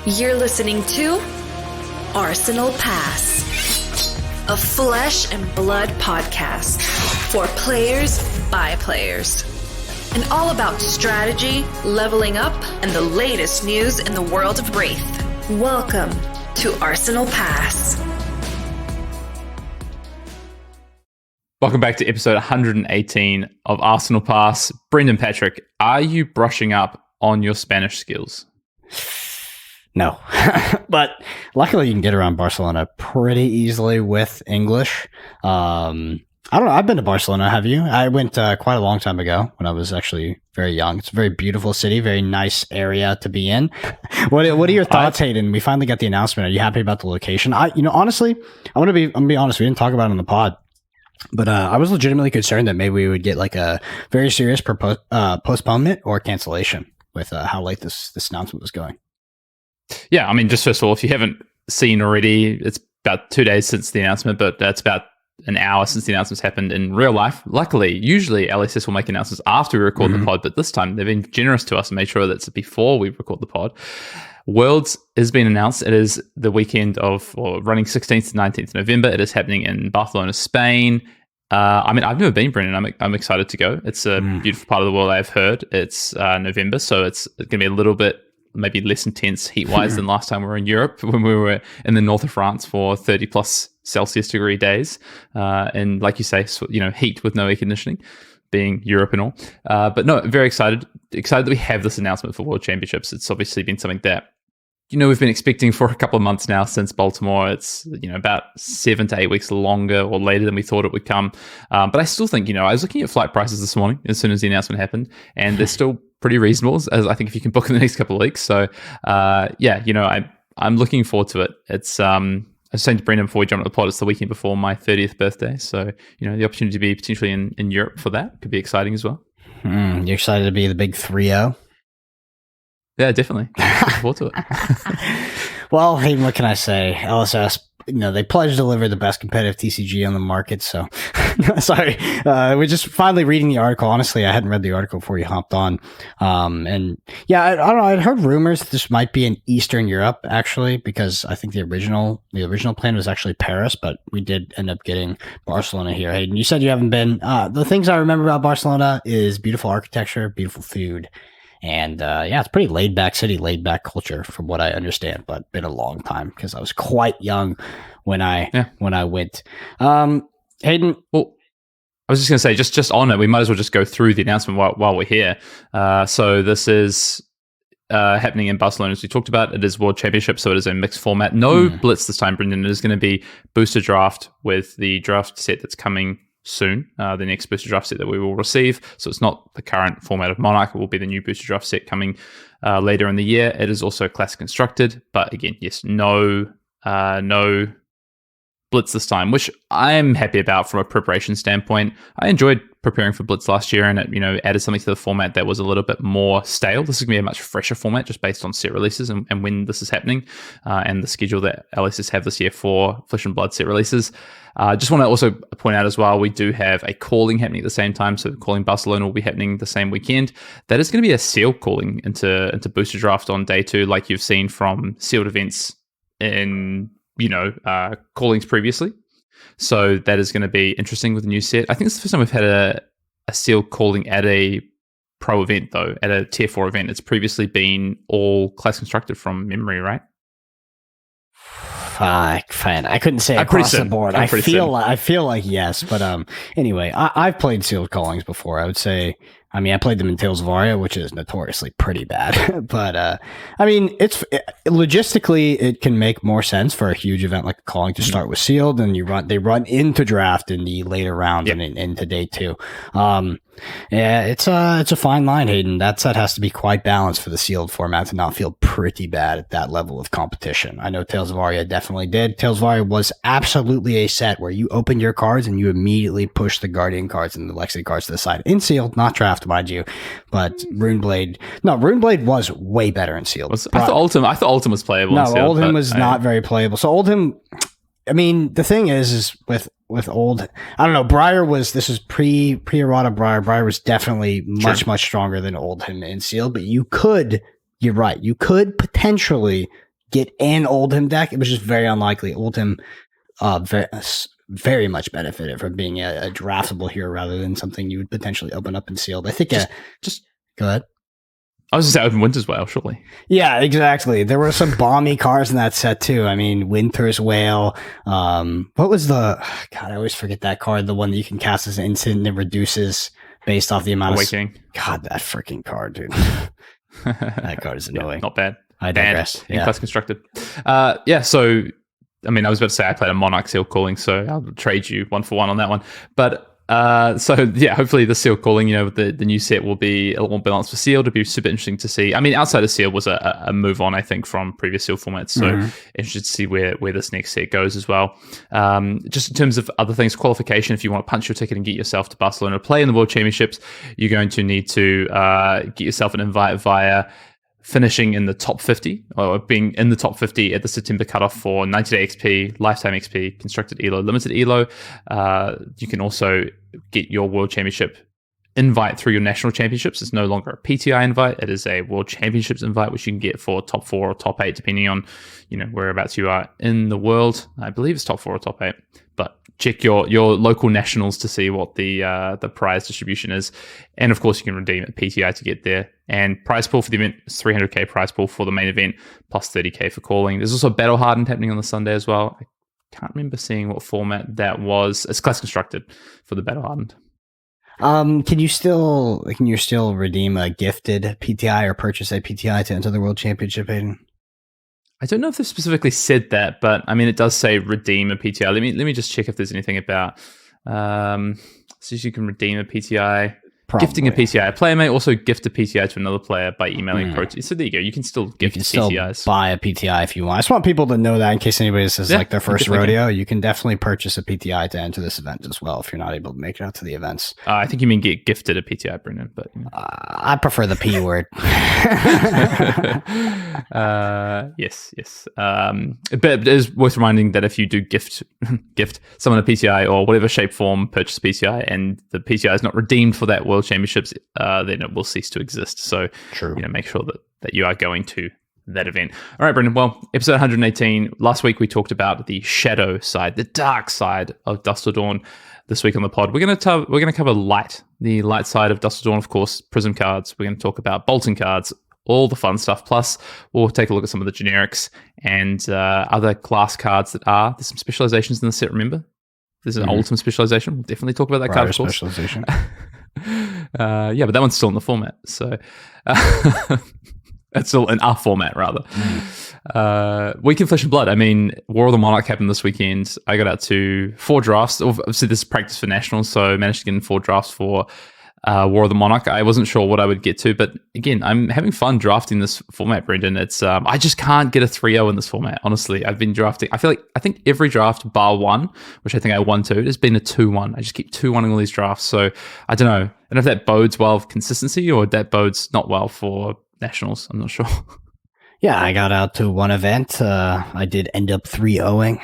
You're listening to Arsenal Pass, a flesh and blood podcast for players by players. And all about strategy, leveling up, and the latest news in the world of Wraith. Welcome to Arsenal Pass. Welcome back to episode 118 of Arsenal Pass. Brendan Patrick, are you brushing up on your Spanish skills? No, but luckily you can get around Barcelona pretty easily with English. I don't know. I've been to Barcelona. Have you? I went quite a long time ago when I was actually very young. It's a very beautiful city, very nice area to be in. What are your thoughts, Hayden? We finally got the announcement. Are you happy about the location? Honestly, I'm gonna be honest. We didn't talk about it on the pod, but I was legitimately concerned that maybe we would get like a very serious postponement or cancellation with how late this announcement was going. Yeah, I mean, just first of all, if you haven't seen already, it's about 2 days since the announcement, but that's about an hour since the announcements happened in real life. Luckily, usually LSS will make announcements after we record the pod, but this time they've been generous to us and made sure that it's before we record the pod. Worlds has been announced. It is the weekend of, running 16th to 19th November. It is happening in Barcelona, Spain. I mean, I've never been, Brendan. I'm excited to go. It's a beautiful part of the world, I've heard. It's November, so it's going to be a little bit maybe less intense heat-wise than last time we were in Europe when we were in the north of France for 30 plus Celsius degree days. And like you say, heat with no air conditioning, being Europe and all. But no, very excited that we have this announcement for World Championships. It's obviously been something that, we've been expecting for a couple of months now since Baltimore. It's, about 7 to 8 weeks longer or later than we thought it would come. But I still think, I was looking at flight prices this morning as soon as the announcement happened, and they're still pretty reasonable, as I think if you can book in the next couple of weeks. So, I'm looking forward to it. It's, I was saying to Brendan before we jumped on the pod, it's the weekend before my 30th birthday. So, the opportunity to be potentially in Europe for that could be exciting as well. You're excited to be the big 3-0? Yeah, definitely. Looking forward to it. Well, Hayden, what can I say? LSS, they pledge to deliver the best competitive TCG on the market. So, sorry, we're just finally reading the article. Honestly, I hadn't read the article before you hopped on. And yeah, I don't know. I'd heard rumors that this might be in Eastern Europe, actually, because I think the original plan was actually Paris, but we did end up getting Barcelona here. Hayden, you said you haven't been. The things I remember about Barcelona is beautiful architecture, beautiful food. And it's pretty laid back city, laid back culture from what I understand, but been a long time because I was quite young when I went. Hayden, well, I was just going to say, just on it, we might as well just go through the announcement while we're here. So this is happening in Barcelona, as we talked about. It is World Championship, so it is a mixed format. No Blitz this time, Brendan. It is going to be booster draft with the draft set that's coming soon, the next booster draft set that we will receive. So it's not the current format of Monarch. It will be the new booster draft set coming later in the year. It is also classic constructed, but again, yes, no Blitz this time, which I'm happy about from a preparation standpoint. I enjoyed preparing for Blitz last year, and it added something to the format that was a little bit more stale. This is going to be a much fresher format just based on set releases and when this is happening, and the schedule that LSS have this year for Flesh and Blood set releases. Just want to also point out as well, we do have a calling happening at the same time. So calling Barcelona will be happening the same weekend. That is going to be a sealed calling into booster draft on day 2, like you've seen from sealed events in callings previously. So that is going to be interesting with the new set. I think it's the first time we've had a sealed calling at a pro event, though, at a tier 4 event. It's previously been all class constructed from memory, right? Fine. I couldn't say across the board. I feel like yes, but anyway, I've played sealed callings before. I would say, I played them in Tales of Aria, which is notoriously pretty bad. But logistically, it can make more sense for a huge event like a calling to start with sealed, and they run into draft in the later rounds and into day 2. It's a fine line, Hayden. That set has to be quite balanced for the sealed format to not feel pretty bad at that level of competition. I know Tales of Aria definitely did. Tales of Aria was absolutely a set where you open your cards and you immediately push the Guardian cards and the Legacy cards to the side. In sealed, not draft, mind you. But Runeblade was way better in sealed. I thought Oldhim was playable. No, in sealed, Oldhim was not very playable. So Oldhim, the thing is with old, I don't know, this is pre-errata Briar was definitely much stronger than Oldhim in sealed, but you're right, you could potentially get an Oldhim deck, it was just very unlikely. Oldhim very much benefited from being a draftable hero rather than something you would potentially open up in sealed. I think just go ahead. I was just open Winter as well, surely. Yeah, exactly. There were some balmy cards in that set too. I mean, Winter's Whale. What was the? God, I always forget that card. The one that you can cast as an instant and it reduces based off the amount Awakening. God, that freaking card, dude. That card is annoying. Not bad. I digress. Yeah. Class constructed. So I mean, I was about to say I played a Monarch Seal Calling, so I'll trade you 1-for-1 on that one. But hopefully the Seal Calling, the new set will be a lot more balanced for Sealed. It'll be super interesting to see. I mean, outside of Sealed was a move on, I think, from previous Seal formats. So interested to see where this next set goes as well. Just in terms of other things, qualification, if you want to punch your ticket and get yourself to Barcelona to play in the World Championships, you're going to need to get yourself an invite via finishing in the top 50 or being in the top 50 at the September cutoff for 90-day XP, lifetime XP, constructed ELO, limited ELO. You can also get your World Championship invite through your national championships. It's no longer a PTI invite. It is a World Championships invite, which you can get for top 4 or top 8, depending on, whereabouts you are in the world. I believe it's top 4 or top 8, but check your local nationals to see what the prize distribution is. And of course, you can redeem a PTI to get there. And prize pool for the event is 300k prize pool for the main event, plus 30k for calling. There's also Battle Hardened happening on the Sunday as well. I can't remember seeing what format that was. It's class constructed for the Battle Hardened. Can you still redeem a gifted PTI or purchase a PTI to enter the World Championship, Hayden? I don't know if they specifically said that, but I mean, it does say redeem a PTI. Let me just check if there's anything about so you can redeem a PTI. Probably. Gifting a PTI. A player may also gift a PTI to another player by emailing Protein. So there you go. You can still gift PTIs. Still buy a PTI if you want. I just want people to know that in case anybody says like their first rodeo, you can definitely purchase a PTI to enter this event as well if you're not able to make it out to the events. I think you mean get gifted a PTI, Brendan, but I prefer the P word. Yes. But it is worth reminding that if you do gift someone a PTI or whatever shape form purchase PTI and the PTI is not redeemed for that World Championships, then it will cease to exist. So true. Make sure that you are going to that event. All right, Brendan. Well, episode 118. Last week we talked about the shadow side, the dark side of Dusk Till Dawn. This week on the pod, we're going to cover the light side of Dusk Till Dawn. Of course, Prism cards. We're going to talk about Boltyn cards, all the fun stuff. Plus, we'll take a look at some of the generics and other class cards there's some specializations in the set. Remember, there's an ultimate specialization. We'll definitely talk about that card, of course. Specialization. But that one's still in the format, so it's still in our format rather. Weekend Flesh and Blood. I mean, War of the Monarch happened this weekend. I got out to 4 drafts. Obviously, this is practice for nationals, so I managed to get in 4 drafts for War of the Monarch. I wasn't sure what I would get to, but again, I'm having fun drafting this format, Brendan. It's I just can't get a 3-0 in this format. Honestly, I've been drafting. I think every draft bar one, which I think I won 2, has been a 2-1. I just keep 2-1ing all these drafts. So I don't know. I don't know if that bodes well for consistency or that bodes not well for nationals. I'm not sure. Yeah, I got out to one event. I did end up 3-0ing.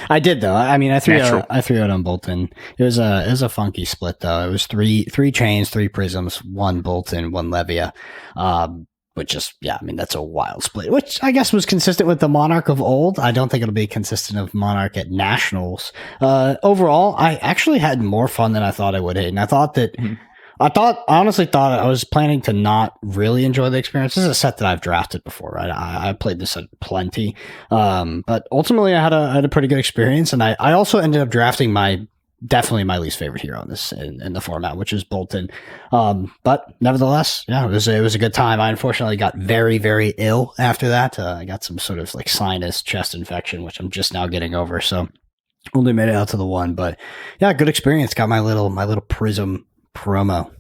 I did though. I mean, I 3-0'd on Boltyn. It was a funky split though. It was three chains, 3 prisms, 1 Boltyn, 1 Levia. That's a wild split, which I guess was consistent with the Monarch of old. I don't think it'll be consistent of Monarch at nationals. Overall, I actually had more fun than I thought I would. And I thought that. I honestly thought I was planning to not really enjoy the experience. This is a set that I've drafted before, right? I played this set plenty. But ultimately I had a pretty good experience. And I also ended up drafting definitely my least favorite hero in the format, which is Boltyn. But nevertheless, yeah, it was a good time. I unfortunately got very, very ill after that. I got some sort of like sinus chest infection, which I'm just now getting over. So only made it out to the 1, but yeah, good experience. Got my little Prism promo.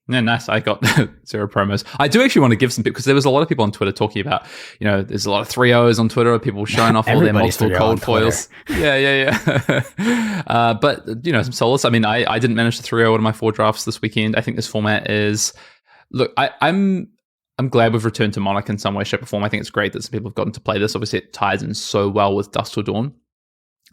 Yeah, nice. I got 0 promos. I do actually want to give some people, because there was a lot of people on Twitter talking about, there's a lot of 3-0s on Twitter, people showing off all their multiple cold foils. Yeah. But, some solace. I mean, I didn't manage to 3-0 one of my 4 drafts this weekend. I think this format is, look, I'm glad we've returned to Monarch in some way, shape, or form. I think it's great that some people have gotten to play this. Obviously, it ties in so well with Dusk Till Dawn.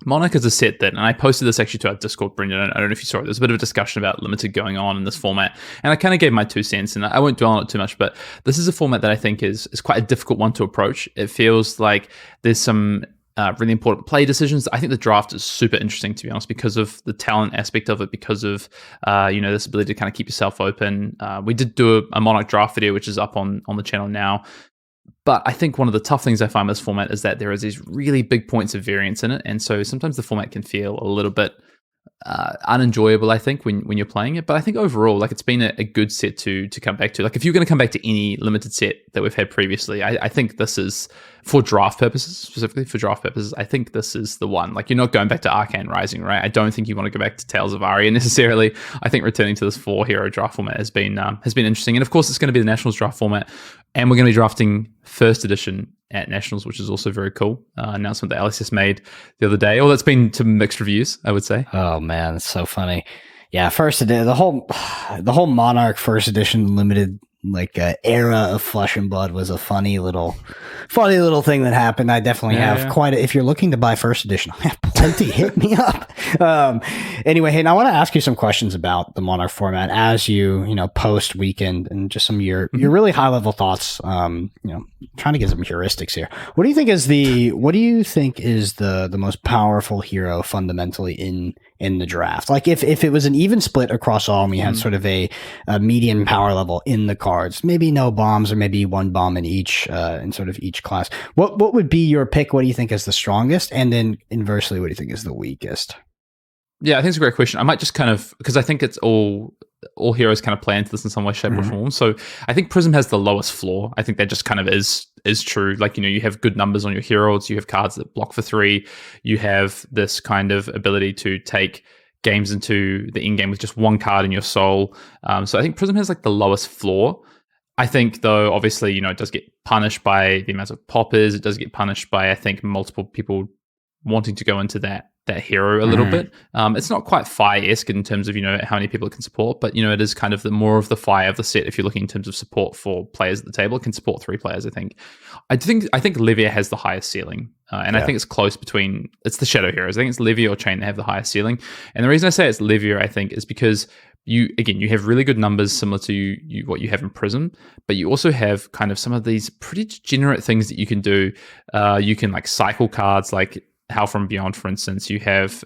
Monarch is a set that, and I posted this actually to our Discord, Brendan. I don't know if you saw it. There's a bit of a discussion about limited going on in this format, and I kind of gave my 2 cents, and I won't dwell on it too much. But this is a format that I think is quite a difficult one to approach. It feels like there's some really important play decisions. I think the draft is super interesting, to be honest, because of the talent aspect of it, because of this ability to kind of keep yourself open. We did do a Monarch draft video, which is up on the channel now. But I think one of the tough things I find with this format is that there is these really big points of variance in it. And so sometimes the format can feel a little bit unenjoyable, I think, when you're playing it. But I think overall, like, it's been a good set to come back to. Like, if you're going to come back to any limited set that we've had previously, I think this is, for draft purposes, specifically for draft purposes, I think this is the one. Like, you're not going back to Arcane Rising, right? I don't think you want to go back to Tales of Aria necessarily. I think returning to this 4-hero draft format has been interesting. And of course, it's going to be the Nationals draft format. And we're going to be drafting first edition at Nationals, which is also very cool. Announcement that LSS made the other day. Well, that's been to mixed reviews, I would say. Oh man, it's so funny. Yeah, first edition, the whole Monarch first edition limited era of Flesh and Blood was a funny little thing that happened. I definitely have quite a, if you're looking to buy first edition, I have plenty. Hit me up. Anyway, Hayden, I want to ask you some questions about the Monarch format as you post weekend, and just some of your really high level thoughts. Trying to get some heuristics here. What do you think is the most powerful hero fundamentally in the draft? Like, if it was an even split across all, and we had sort of a median power level in the cards, maybe no bombs, or maybe one bomb in each in sort of each class, what would be your pick? What do you think is the strongest? And then inversely, what do you think is the weakest? Yeah, I think it's a great question. I might just kind of, because I think it's all heroes kind of play into this in some way, shape, or form. So I think Prism has the lowest floor. I think that just kind of is true. Like, you have good numbers on your heroes. You have cards that block for 3. You have this kind of ability to take games into the in game with just one card in your soul. So I think Prism has like the lowest floor. I think, though, obviously, it does get punished by the amount of poppers. It does get punished by, I think, multiple people wanting to go into that hero a little bit. It's not quite fire-esque in terms of, how many people it can support, but, it is kind of the more of the fire of the set. If you're looking in terms of support for players at the table, it can support 3 players, I think. I think Livia has the highest ceiling. I think it's close between, it's the Shadow Heroes. I think it's Livia or Chain that have the highest ceiling. And the reason I say it's Livia, I think, is because you have really good numbers similar to what you have in Prism, but you also have kind of some of these pretty degenerate things that you can do. You can like cycle cards, like How From Beyond, for instance. You have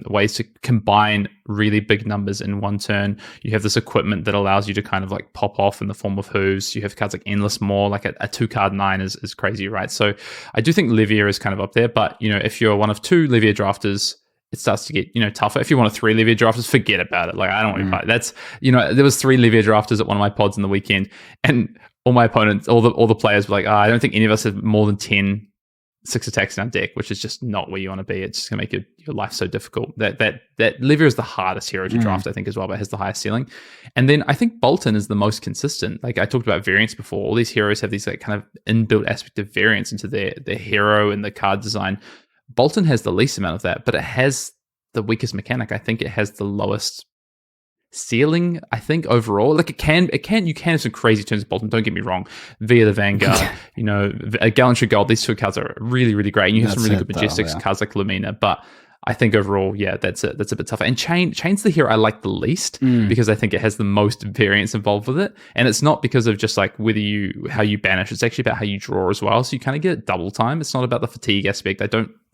ways to combine really big numbers in one turn. You have this equipment that allows you to kind of like pop off in the form of hooves. You have cards like Endless Maw, like a 2-card 9 is crazy, right? So I do think Livia is kind of up there, but if you're one of 2 Livia drafters, it starts to get tougher. If you want a 3 Livia drafters, forget about it. Like, I don't want to buy it. That's there was 3 Livia drafters at one of my pods in the weekend, and all my opponents, all the players were like, I don't think any of us have more than 10 6 attacks in our deck, which is just not where you want to be. It's just gonna make your life so difficult. That Livia is the hardest hero to draft, I think, as well, but has the highest ceiling. And then I think Boltyn is the most consistent. Like, I talked about variance before. All these heroes have these like kind of inbuilt aspect of variance into their hero and the card design. Boltyn has the least amount of that, but it has the weakest mechanic. I think it has the lowest ceiling, I think, overall. Like, you can have some crazy turns of Boltyn, don't get me wrong. Via the Vanguard, a Gallantry Gold, these 2 cards are really, really great. And you have some really good Majestics, cards like Lumina, but I think overall, that's a bit tougher. And Chain's the hero I like the least, because I think it has the most variance involved with it. And it's not because of just like how you banish, it's actually about how you draw as well. So you kind of get double time. It's not about the fatigue aspect.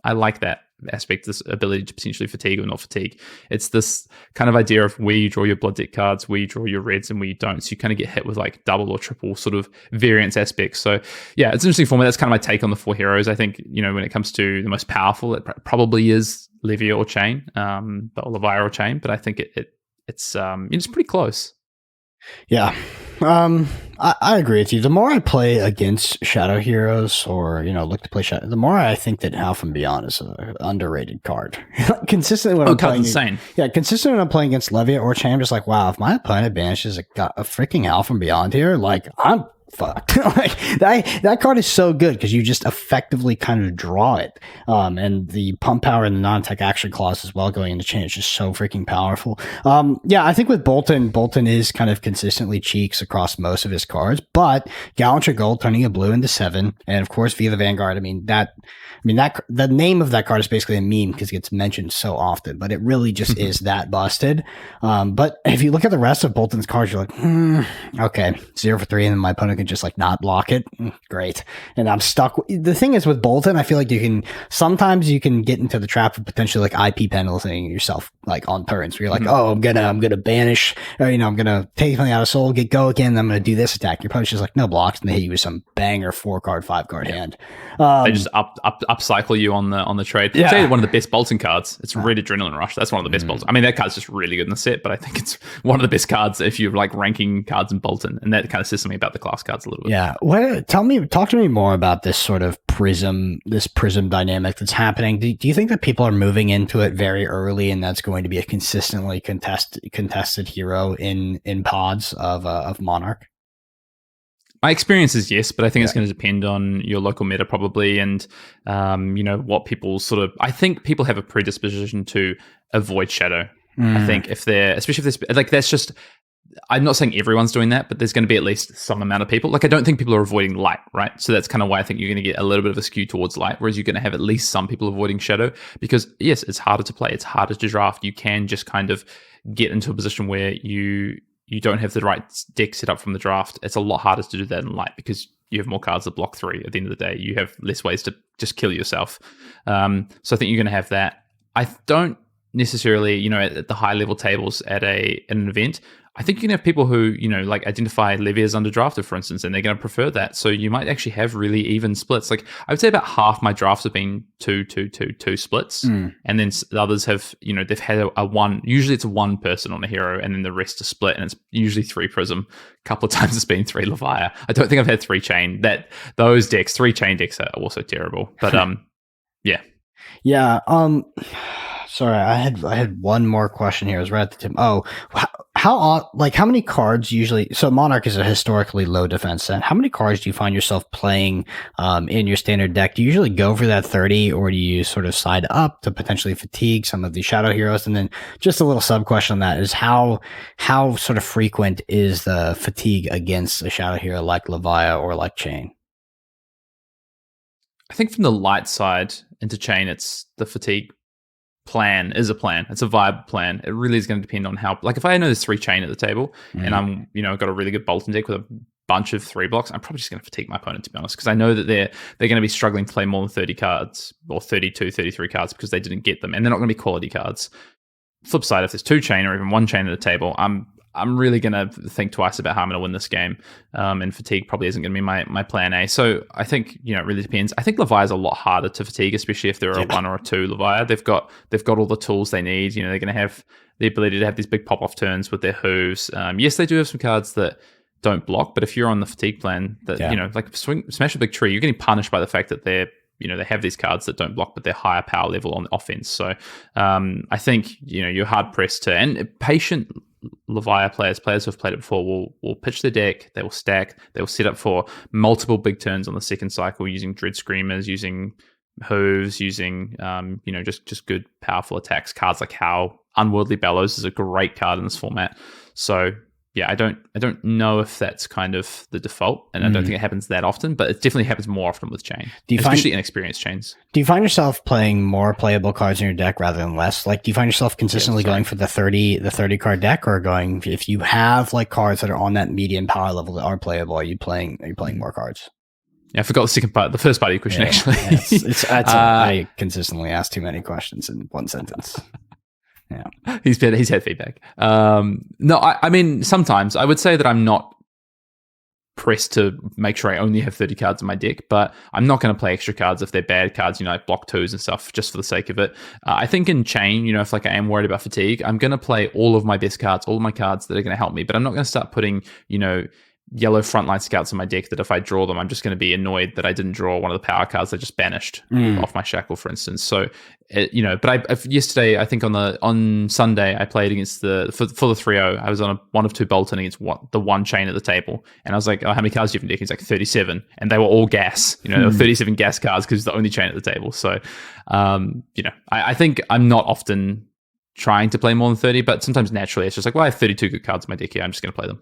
I like that aspect, this ability to potentially fatigue or not fatigue. It's this kind of idea of where you draw your blood deck cards, where you draw your reds, and where you don't. So you kind of get hit with like double or triple sort of variance aspects. So yeah, it's an interesting format. That's kind of my take on the 4 heroes. I think, when it comes to the most powerful, it probably is Livia or Chain, or Levire or Chain, but I think it's pretty close. Yeah. I agree with you. The more I play against Shadow Heroes, or look to play Shadow, the more I think that How From Beyond is an underrated card. Consistently when I'm playing, insane. Yeah, consistently when I'm playing against Levia or Chain, I'm just like, wow, if my opponent banishes a freaking How From Beyond here, like, I'm fucked. Like that card is so good because you just effectively kind of draw it. And the pump power and the non-attack action clause as well going into chain is just so freaking powerful. Yeah, I think with Boltyn is kind of consistently cheeks across most of his cards, but Gallantry Gold turning a blue into 7, and of course via the Vanguard. That the name of that card is basically a meme because it gets mentioned so often, but it really just is that busted. But if you look at the rest of Boltyn's cards, you're like, okay, 0 for 3, and then my opponent can just like not block it. Great. And I'm stuck. The thing is with Boltyn, I feel like sometimes you can get into the trap of potentially like IP penalizing yourself like on turns where you're like, oh, I'm gonna banish, or, I'm gonna take something out of soul, go again, and I'm gonna do this attack. Your opponent's just like, no blocks, and they hit you with some banger 4-card, 5-card hand. They just upcycle you on the trade. Yeah. Say one of the best Boltyn cards. It's Red Adrenaline Rush. That's one of the best Boltyn. I mean, that card's just really good in the set, but I think it's one of the best cards if you're like ranking cards in Boltyn, and that kind of says something about the class cards a little bit. Yeah. Talk to me more about this sort of Prism dynamic that's happening. Do you think that people are moving into it very early, and that's going to be a consistently contested hero in pods of Monarch? My experience is yes, but I think it's going to depend on your local meta probably, and what people I think people have a predisposition to avoid shadow. I think especially if there's like, that's just, I'm not saying everyone's doing that, but there's going to be at least some amount of people. Like, I don't think people are avoiding light, right? So that's kind of why I think you're going to get a little bit of a skew towards light, whereas you're going to have at least some people avoiding shadow, because yes, it's harder to play. It's harder to draft. You can just kind of get into a position where you don't have the right deck set up from the draft. It's a lot harder to do that in light because you have more cards that block 3 at the end of the day. You have less ways to just kill yourself. So I think you're going to have that. I don't necessarily, at the high level tables at an event, I think you can have people who, like identify Levy as underdrafted, for instance, and they're going to prefer that. So you might actually have really even splits. Like, I would say about half my drafts have been 2 splits. And then the others have, they've had a one, usually it's one person on a hero, and then the rest are split, and it's usually 3 Prism. A couple of times it's been 3 Leviah. I don't think I've had 3 Chain. Those decks, 3 Chain decks are also terrible. But yeah. Yeah. Sorry, I had one more question here. I was right at the tip. Oh, how many cards usually? So Monarch is a historically low defense set. How many cards do you find yourself playing in your standard deck? Do you usually go for that 30, or do you sort of side up to potentially fatigue some of the shadow heroes? And then just a little sub question on that is how sort of frequent is the fatigue against a shadow hero like Leviah or like Chain? I think from the light side into Chain, it's the fatigue plan is a plan. It's a vibe plan. It really is going to depend on how, like, if I know there's 3 Chain at the table and I'm, got a really good Boltyn deck with a bunch of 3 blocks, I'm probably just going to fatigue my opponent, to be honest, because I know that they're going to be struggling to play more than 30 cards or 32, 33 cards because they didn't get them, and they're not going to be quality cards. Flip side, if there's 2 Chain or even 1 Chain at the table, I'm really going to think twice about how I'm going to win this game. And fatigue probably isn't going to be my plan A. So I think, it really depends. I think Leviah is a lot harder to fatigue, especially if there are a 1 or a 2 Leviah. They've got all the tools they need. They're going to have the ability to have these big pop-off turns with their hooves. Yes, they do have some cards that don't block, but if you're on the fatigue plan, that like Smash a Big Tree, you're getting punished by the fact that they're, they have these cards that don't block, but they're higher power level on offense. So I think, you're hard pressed to, and patient Leviah players who have played it before will pitch their deck, they will stack, they will set up for multiple big turns on the second cycle using Dread Screamers, using hooves, using just good powerful attacks. Cards like how Unworldly Bellows is a great card in this format. So yeah, I don't know if that's kind of the default, and I don't think it happens that often, but it definitely happens more often with Chain, especially inexperienced Chains. Do you find yourself playing more playable cards in your deck rather than less? Like, do you find yourself consistently going for the 30 card deck, or going, if you have like cards that are on that medium power level that are playable, are you playing more cards? Yeah, I forgot the second part, the first part of your question, actually. I consistently ask too many questions in one sentence. Yeah, he's had feedback. No, I mean, sometimes I would say that I'm not pressed to make sure I only have 30 cards in my deck, but I'm not going to play extra cards if they're bad cards, like block 2s and stuff, just for the sake of it. I think in Chain, if like I am worried about fatigue, I'm going to play all of my best cards, all of my cards that are going to help me, but I'm not going to start putting, yellow frontline scouts in my deck that if I draw them, I'm just going to be annoyed that I didn't draw one of the power cards I just banished off my shackle, for instance. So, yesterday, I think on Sunday, I played against for the 3-0. I was on a 1 of 2 Boltyn against the one chain at the table. And I was like, oh, how many cards do you have in deck? He's like 37. And they were all gas. There were 37 gas cards because it's the only chain at the table. So, I think I'm not often trying to play more than 30, but sometimes naturally it's just like, well, I have 32 good cards in my deck here. I'm just going to play them.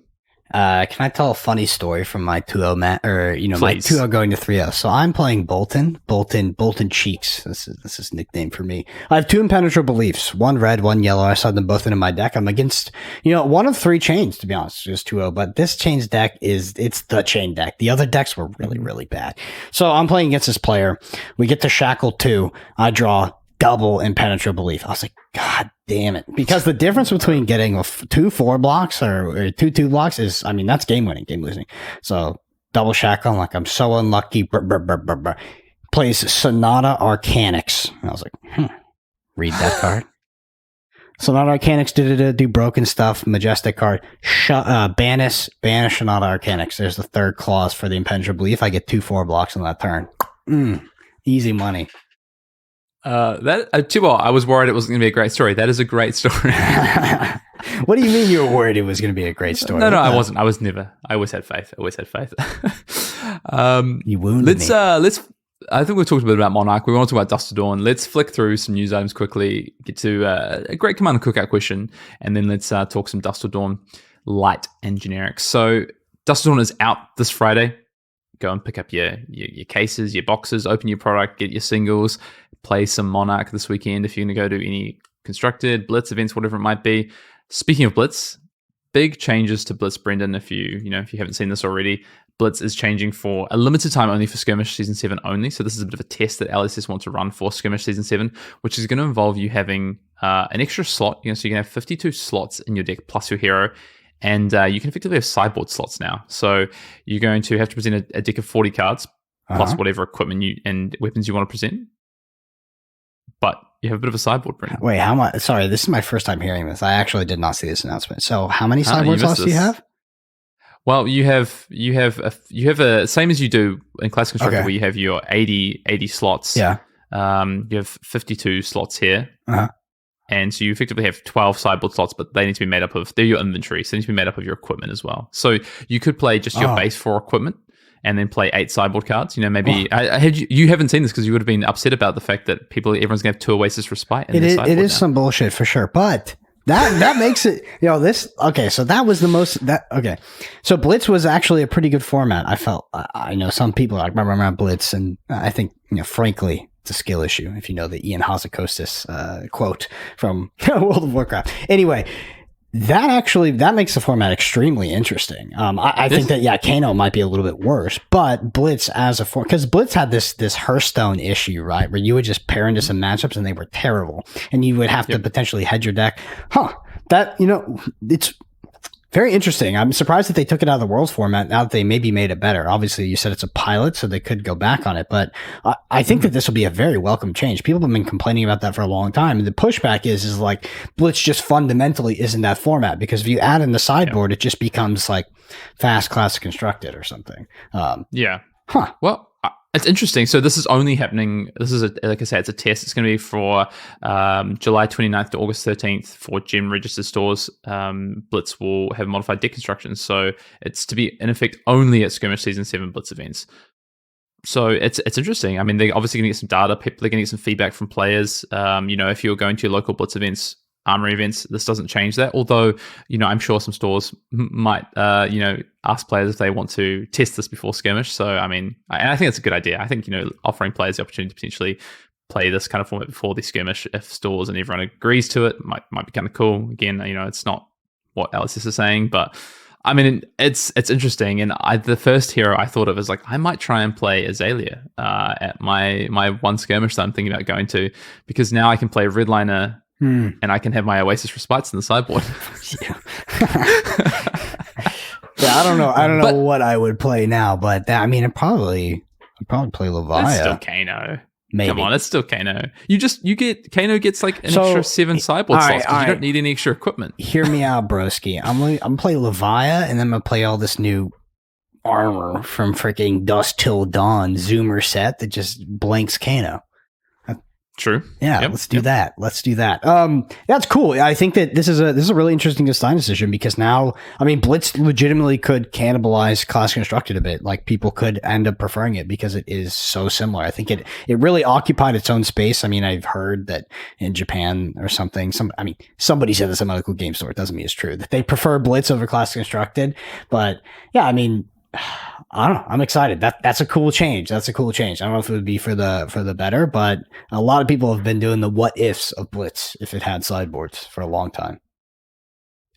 Can I tell a funny story from my 2-0 Please. my 2-0 going to 3-0? So I'm playing Boltyn Cheeks. This is his nickname for me. I have 2 impenetrable beliefs, 1 red, 1 yellow. I saw them both into my deck. I'm against, 1 of 3 chains, to be honest, just 2-0, but this chain's deck it's the chain deck. The other decks were really, really bad. So I'm playing against this player. We get to shackle 2. I draw double impenetrable belief. I was like, God damn it. Because the difference between getting 2 4 blocks or 2 2 blocks is, that's game winning, game losing. So double shackle, I'm like, I'm so unlucky. Plays Sonata Arcanix. And I was like, read that card. Sonata Arcanix, do broken stuff, majestic card. Banish Sonata Arcanix. There's the 3rd clause for the impenetrable belief. I get 2 4 blocks on that turn. Easy money. I was worried it wasn't going to be a great story. That is a great story. What do you mean you were worried it was going to be a great story? No, I wasn't. I was never. I always had faith. You wounded me. I think we've talked a bit about Monarch. We want to talk about Dusk Till Dawn. Let's flick through some news items quickly, get to a great command and cookout question, and then let's talk some Dusk Till Dawn light and generic. So Dusk Till Dawn is out this Friday. Go and pick up your cases, your boxes, open your product, get your singles, play some Monarch this weekend if you're going to go to any constructed Blitz events, whatever it might be. Speaking of Blitz, big changes to Blitz, Brendan. If you haven't seen this already, Blitz is changing for a limited time only for Skirmish Season 7 only. So this is a bit of a test that LSS want to run for Skirmish Season 7, which is going to involve you having an extra slot. So you can have 52 slots in your deck plus your hero. And you can effectively have sideboard slots now. So you're going to have to present a deck of 40 cards plus whatever equipment and weapons you want to present. But you have a bit of a sideboard, Brendan. Wait, how much? Sorry, this is my first time hearing this. I actually did not see this announcement. So how many sideboard slots do you have? Well, you have a same as you do in Classic Constructor, where you have your 80 slots. Yeah. You have 52 slots here. And so you effectively have 12 sideboard slots, but they need to be made up of, they're your inventory, so they need to be made up of your equipment as well. So you could play just your base 4 equipment and then play 8 sideboard cards. Maybe you haven't seen this because you would have been upset about the fact that everyone's going to have 2 Oasis Respite. It is some bullshit for sure, but that makes it, so that was the most, So Blitz was actually a pretty good format. I felt, I know some people are like, Blitz, and I think, frankly, it's a skill issue, if you know the Ian Hazzikostas quote from World of Warcraft. Anyway, that makes the format extremely interesting. I think that, Kano might be a little bit worse, but Blitz as a form, because Blitz had this Hearthstone issue, right, where you would just pair into some matchups and they were terrible, and you would have to potentially hedge your deck. It's very interesting. I'm surprised that they took it out of the Worlds format now that they maybe made it better. Obviously, you said it's a pilot, so they could go back on it. But I think that this will be a very welcome change. People have been complaining about that for a long time. And the pushback is like Blitz just fundamentally isn't that format, because if you add in the sideboard, it just becomes like Fast Classic Constructed or something. Well, it's interesting. So this is only happening. This is, like I said, it's a test. It's going to be for July 29th to August 13th for gem registered stores. Blitz will have modified deck constructions. So it's to be in effect only at Skirmish Season 7 Blitz events. So it's interesting. I mean, they're obviously going to get some data. People are going to get some feedback from players. If you're going to your local Blitz events, Armory events, this doesn't change that. Although, I'm sure some stores might, ask players if they want to test this before Skirmish. So, I mean, I think it's a good idea. I think, offering players the opportunity to potentially play this kind of format before the Skirmish, if stores and everyone agrees to it, might be kind of cool. Again, it's not what LSS is saying, but I mean, it's interesting. And the first hero I thought of is like, I might try and play Azalea at my one Skirmish that I'm thinking about going to, because now I can play Redliner. And I can have my Oasis Respites in the sideboard. I don't know what I would play now, but I'd probably play Leviah. It's still Kano. Maybe. Come on, it's still Kano. Kano gets like an extra 7 sideboard slots because you don't need any extra equipment. Hear me out, broski. I'm gonna play Leviah, and then I'm gonna play all this new armor from freaking Dusk Till Dawn Zoomer set that just blanks Kano. True. Yeah, Yep. let's do that. Let's do that. That's cool. I think that this is a really interesting design decision because now, I mean, Blitz legitimately could cannibalize Classic Constructed a bit. Like people could end up preferring it because it is so similar. I think it really occupied its own space. I mean, I've heard that in Japan or something. Somebody said this at my local game store. It doesn't mean it's true that they prefer Blitz over Classic Constructed. But yeah, I mean, I don't know. I'm excited. That's a cool change. That's a cool change. I don't know if it would be for the better, but a lot of people have been doing the what ifs of Blitz if it had sideboards for a long time.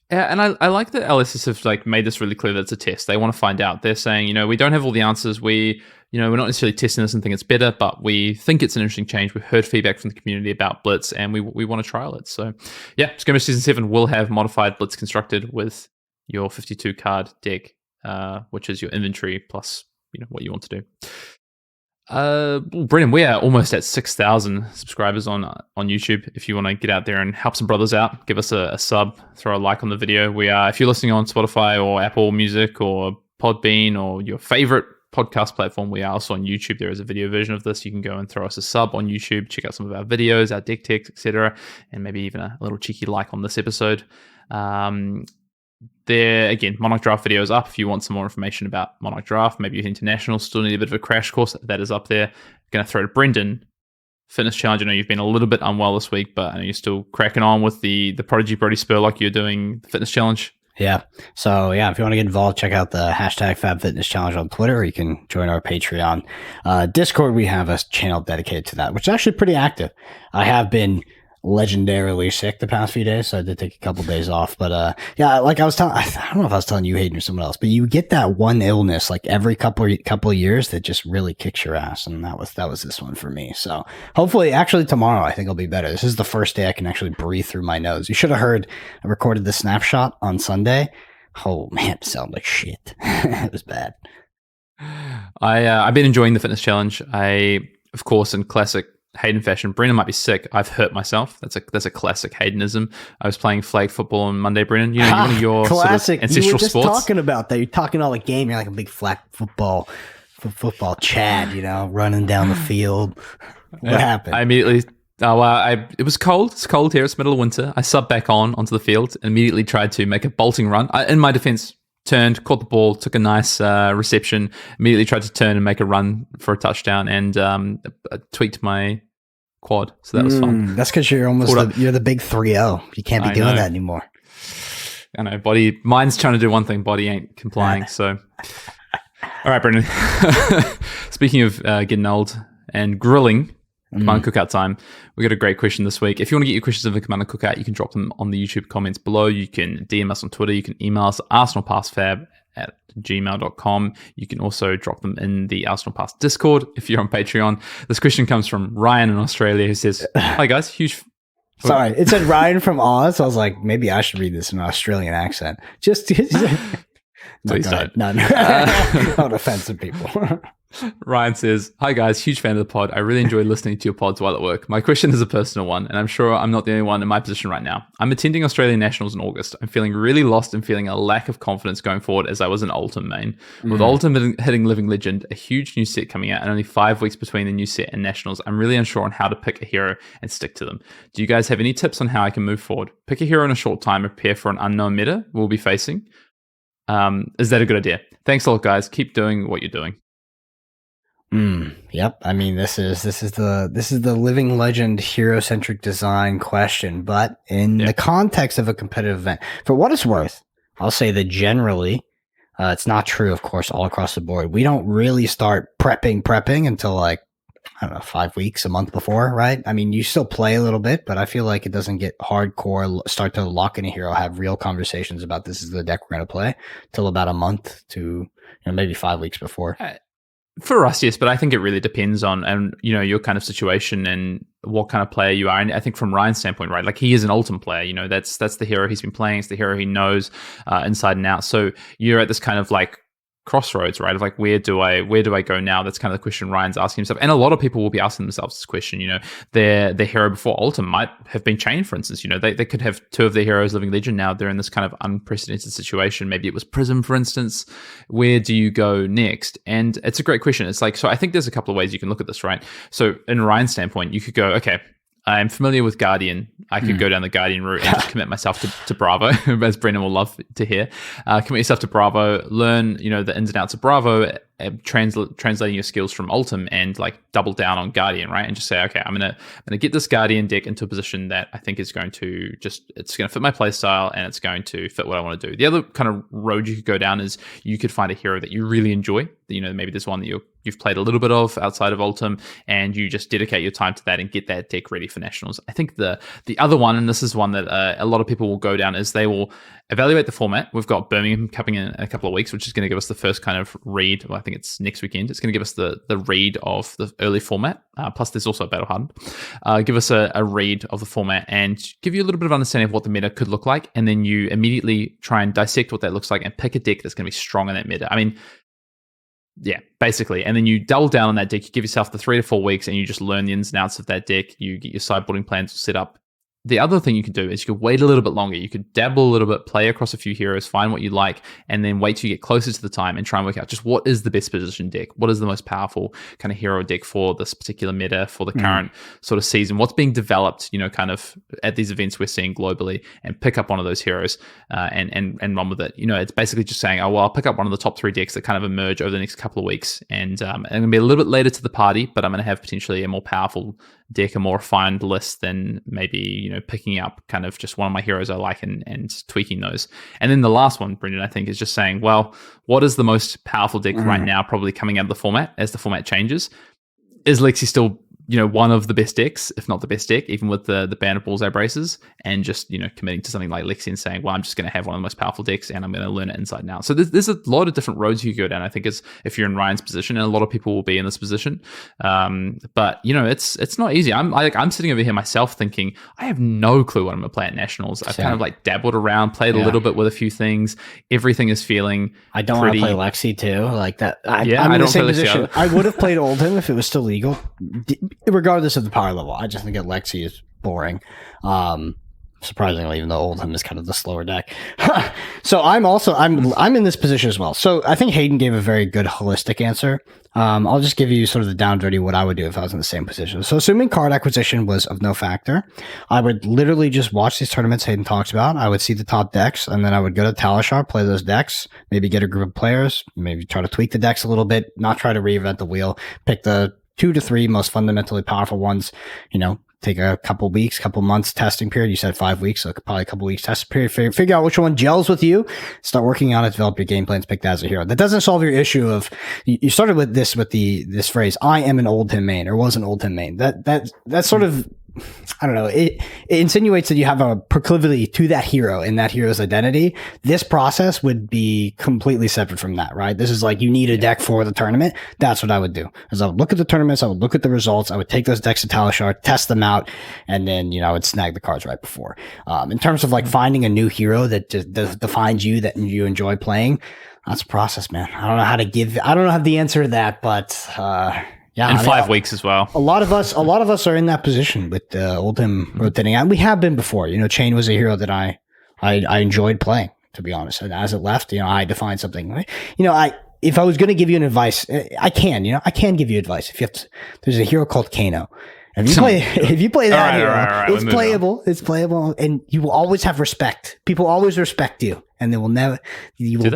Yeah, and I like that LSS have like made this really clear that it's a test. They want to find out. They're saying, we don't have all the answers. We're not necessarily testing this and think it's better, but we think it's an interesting change. We've heard feedback from the community about Blitz, and we want to trial it. So yeah, Skirmish Season 7 will have modified Blitz constructed with your 52 card deck. Which is your inventory plus what you want to do. Brennan, we are almost at 6,000 subscribers on YouTube. If you want to get out there and help some brothers out, give us a sub, throw a like on the video. We are, if you're listening on Spotify or Apple Music or Podbean or your favorite podcast platform, we are also on YouTube. There is a video version of this. You can go and throw us a sub on YouTube, check out some of our videos, our deck techs, etc., and maybe even a little cheeky like on this episode. There again, Monarch Draft video is up if you want some more information about Monarch Draft. Maybe you're international, still need a bit of a crash course. That is up there. Going to throw to Brendan. Fitness challenge. I know you've been a little bit unwell this week, but I know you're still cracking on with the Prodigy Brody Spur like you're doing the fitness challenge. Yeah. So yeah, if you want to get involved, check out the hashtag Fab Fitness Challenge on Twitter, or you can join our Patreon. Discord, we have a channel dedicated to that, which is actually pretty active. I have been legendarily sick the past few days, so I did take a couple days off. But yeah, like I was telling, I don't know if I was telling you, Hayden, or someone else, but you get that one illness like every couple of years that just really kicks your ass, and that was this one for me. So hopefully, actually tomorrow, I think I'll be better. This is the first day I can actually breathe through my nose. You should have heard I recorded the snapshot on Sunday. Oh man, it sounded like shit. It was bad. I've been enjoying the fitness challenge. Of course, in classic Hayden fashion, Brennan might be sick. I've hurt myself. That's a classic Haydenism. I was playing flag football on Monday, Brennan. One of your classic sort of ancestral you were just sports. Talking about that. You're talking all the game. You're like a big flag football Chad. Running down the field. What happened? I immediately. It was cold. It's cold here. It's middle of winter. I subbed back onto the field and immediately tried to make a bolting run. In my defense, turned, caught the ball, took a nice reception, immediately tried to turn and make a run for a touchdown, and tweaked my quad. So that was fun. That's because you're you're the big 3-0. You can't be doing that anymore. I know. Mind's trying to do one thing, body ain't complying. So, all right, Brendan. Speaking of getting old and grilling, Commander Cookout time. We got a great question this week. If you want to get your questions in the Commander Cookout, you can drop them on the YouTube comments below. You can DM us on Twitter. You can email us arsenalpassfab@gmail.com. You can also drop them in the Arsenal Pass Discord if you're on Patreon. This question comes from Ryan in Australia, who says, "Hi guys, huge." Sorry, it said Ryan from Oz. I was like, maybe I should read this in an Australian accent. Just Please don't. No. Not offensive people. Ryan says, "Hi guys, huge fan of the pod. I really enjoy listening to your pods while at work. My question is a personal one, and I'm sure I'm not the only one in my position right now. I'm attending Australian Nationals in August. I'm feeling really lost and feeling a lack of confidence going forward as I was an Ultim main. With Ultim hitting Living Legend, a huge new set coming out, and only 5 weeks between the new set and Nationals, I'm really unsure on how to pick a hero and stick to them. Do you guys have any tips on how I can move forward? Pick a hero in a short time and prepare for an unknown meta we'll be facing. Is that a good idea? Thanks a lot, guys. Keep doing what you're doing." Yep. I mean, this is the Living Legend hero centric design question, but in the context of a competitive event, for what it's worth, I'll say that generally, it's not true, of course, all across the board. We don't really start prepping until like, I don't know, 5 weeks, a month before, right? I mean, you still play a little bit, but I feel like it doesn't get hardcore, start to lock in a hero, have real conversations about this is the deck we're going to play till about a month to maybe 5 weeks before. For us, yes, but I think it really depends on your kind of situation and what kind of player you are. And I think from Ryan's standpoint, right, like he is an Ultim player. That's the hero he's been playing. It's the hero he knows inside and out. So you're at this kind of like crossroads, right? Of like, where do I go now? That's kind of the question Ryan's asking himself. And a lot of people will be asking themselves this question, their hero before Boltyn might have been chained, for instance. They could have two of their heroes living Legion. Now they're in this kind of unprecedented situation. Maybe it was Prism, for instance. Where do you go next? And it's a great question. It's like, so I think there's a couple of ways you can look at this, right? So in Ryan's standpoint, you could go, okay, I'm familiar with Guardian. I could go down the Guardian route and just commit myself to Bravo, as Brendan will love to hear. Commit yourself to Bravo, learn, the ins and outs of Bravo, translating your skills from Boltyn, and like double down on Guardian, right? And just say, okay, I'm gonna get this Guardian deck into a position that I think is going to it's going to fit my playstyle and it's going to fit what I want to do. The other kind of road you could go down is you could find a hero that you really enjoy. Maybe there's one that you've played a little bit of outside of Boltyn, and you just dedicate your time to that and get that deck ready for Nationals. I think the other one, and this is one that a lot of people will go down, is they will evaluate the format. We've got Birmingham coming in a couple of weeks, which is going to give us the first kind of read. Well, I think it's next weekend. It's going to give us the read of the early format. Plus, there's also a Battle Hardened. Give us a read of the format and give you a little bit of understanding of what the meta could look like. And then you immediately try and dissect what that looks like and pick a deck that's going to be strong in that meta. I mean, yeah, basically. And then you double down on that deck. You give yourself the 3 to 4 weeks and you just learn the ins and outs of that deck. You get your sideboarding plans set up. The other thing you could do is you could wait a little bit longer. You could dabble a little bit, play across a few heroes, find what you like, and then wait till you get closer to the time and try and work out just what is the best position deck? What is the most powerful kind of hero deck for this particular meta, for the current sort of season? What's being developed, kind of at these events we're seeing globally, and pick up one of those heroes and run with it. It's basically just saying, oh, well, I'll pick up one of the top 3 decks that kind of emerge over the next couple of weeks. And I'm going to be a little bit later to the party, but I'm going to have potentially a more powerful deck, a more refined list than maybe, picking up kind of just one of my heroes I like and tweaking those. And then the last one, Brendan, I think, is just saying, well, what is the most powerful deck right now, probably coming out of the format as the format changes? Is Lexi still one of the best decks, if not the best deck, even with the ban of Bullseye Braces, and just, committing to something like Lexi and saying, well, I'm just going to have one of the most powerful decks and I'm going to learn it inside and out. So there's a lot of different roads you could go down, I think, is if you're in Ryan's position, and a lot of people will be in this position. But, it's not easy. I'm sitting over here myself thinking, I have no clue what I'm going to play at Nationals. I've kind of like dabbled around, played a little bit with a few things. Everything is feeling I don't want to play Lexi too. Like that. I'm in the same position. I would have played Oldhim if it was still legal, regardless of the power level. I just think that Lexi is boring. Surprisingly, even though Oldhim is kind of the slower deck. So I'm in this position as well. So I think Hayden gave a very good holistic answer. I'll just give you sort of the down dirty what I would do if I was in the same position. So assuming card acquisition was of no factor, I would literally just watch these tournaments Hayden talks about. I would see the top decks, and then I would go to Talishar, play those decks, maybe get a group of players, maybe try to tweak the decks a little bit, not try to reinvent the wheel, pick the 2 to 3 most fundamentally powerful ones, take a couple months testing period. You said 5 weeks, so probably a couple weeks testing period. Figure out which one gels with you. Start working on it. Develop your game plans. Pick that as a hero. That doesn't solve your issue of you started with this this phrase. I am an Oldhim main, or was an Oldhim main. That's sort of, I don't know. It insinuates that you have a proclivity to that hero and that hero's identity. This process would be completely separate from that, right? This is like, you need a deck for the tournament. That's what I would do. Is I would look at the tournaments, I would look at the results, I would take those decks to Talishar, test them out, and then, I would snag the cards right before. In terms of like finding a new hero that just defines you, that you enjoy playing, that's a process, man. I don't know how the answer to that, but, yeah, in 5 weeks as well. A lot of us are in that position with Oldhim rotating out. We have been before. Chain was a hero that I enjoyed playing, to be honest. And as it left, I defined something. If I was going to give you an advice, I can give you advice. There's a hero called Kano. If you play that hero, it's playable. It's playable, and you will always have respect. People always respect you, and they will never. You will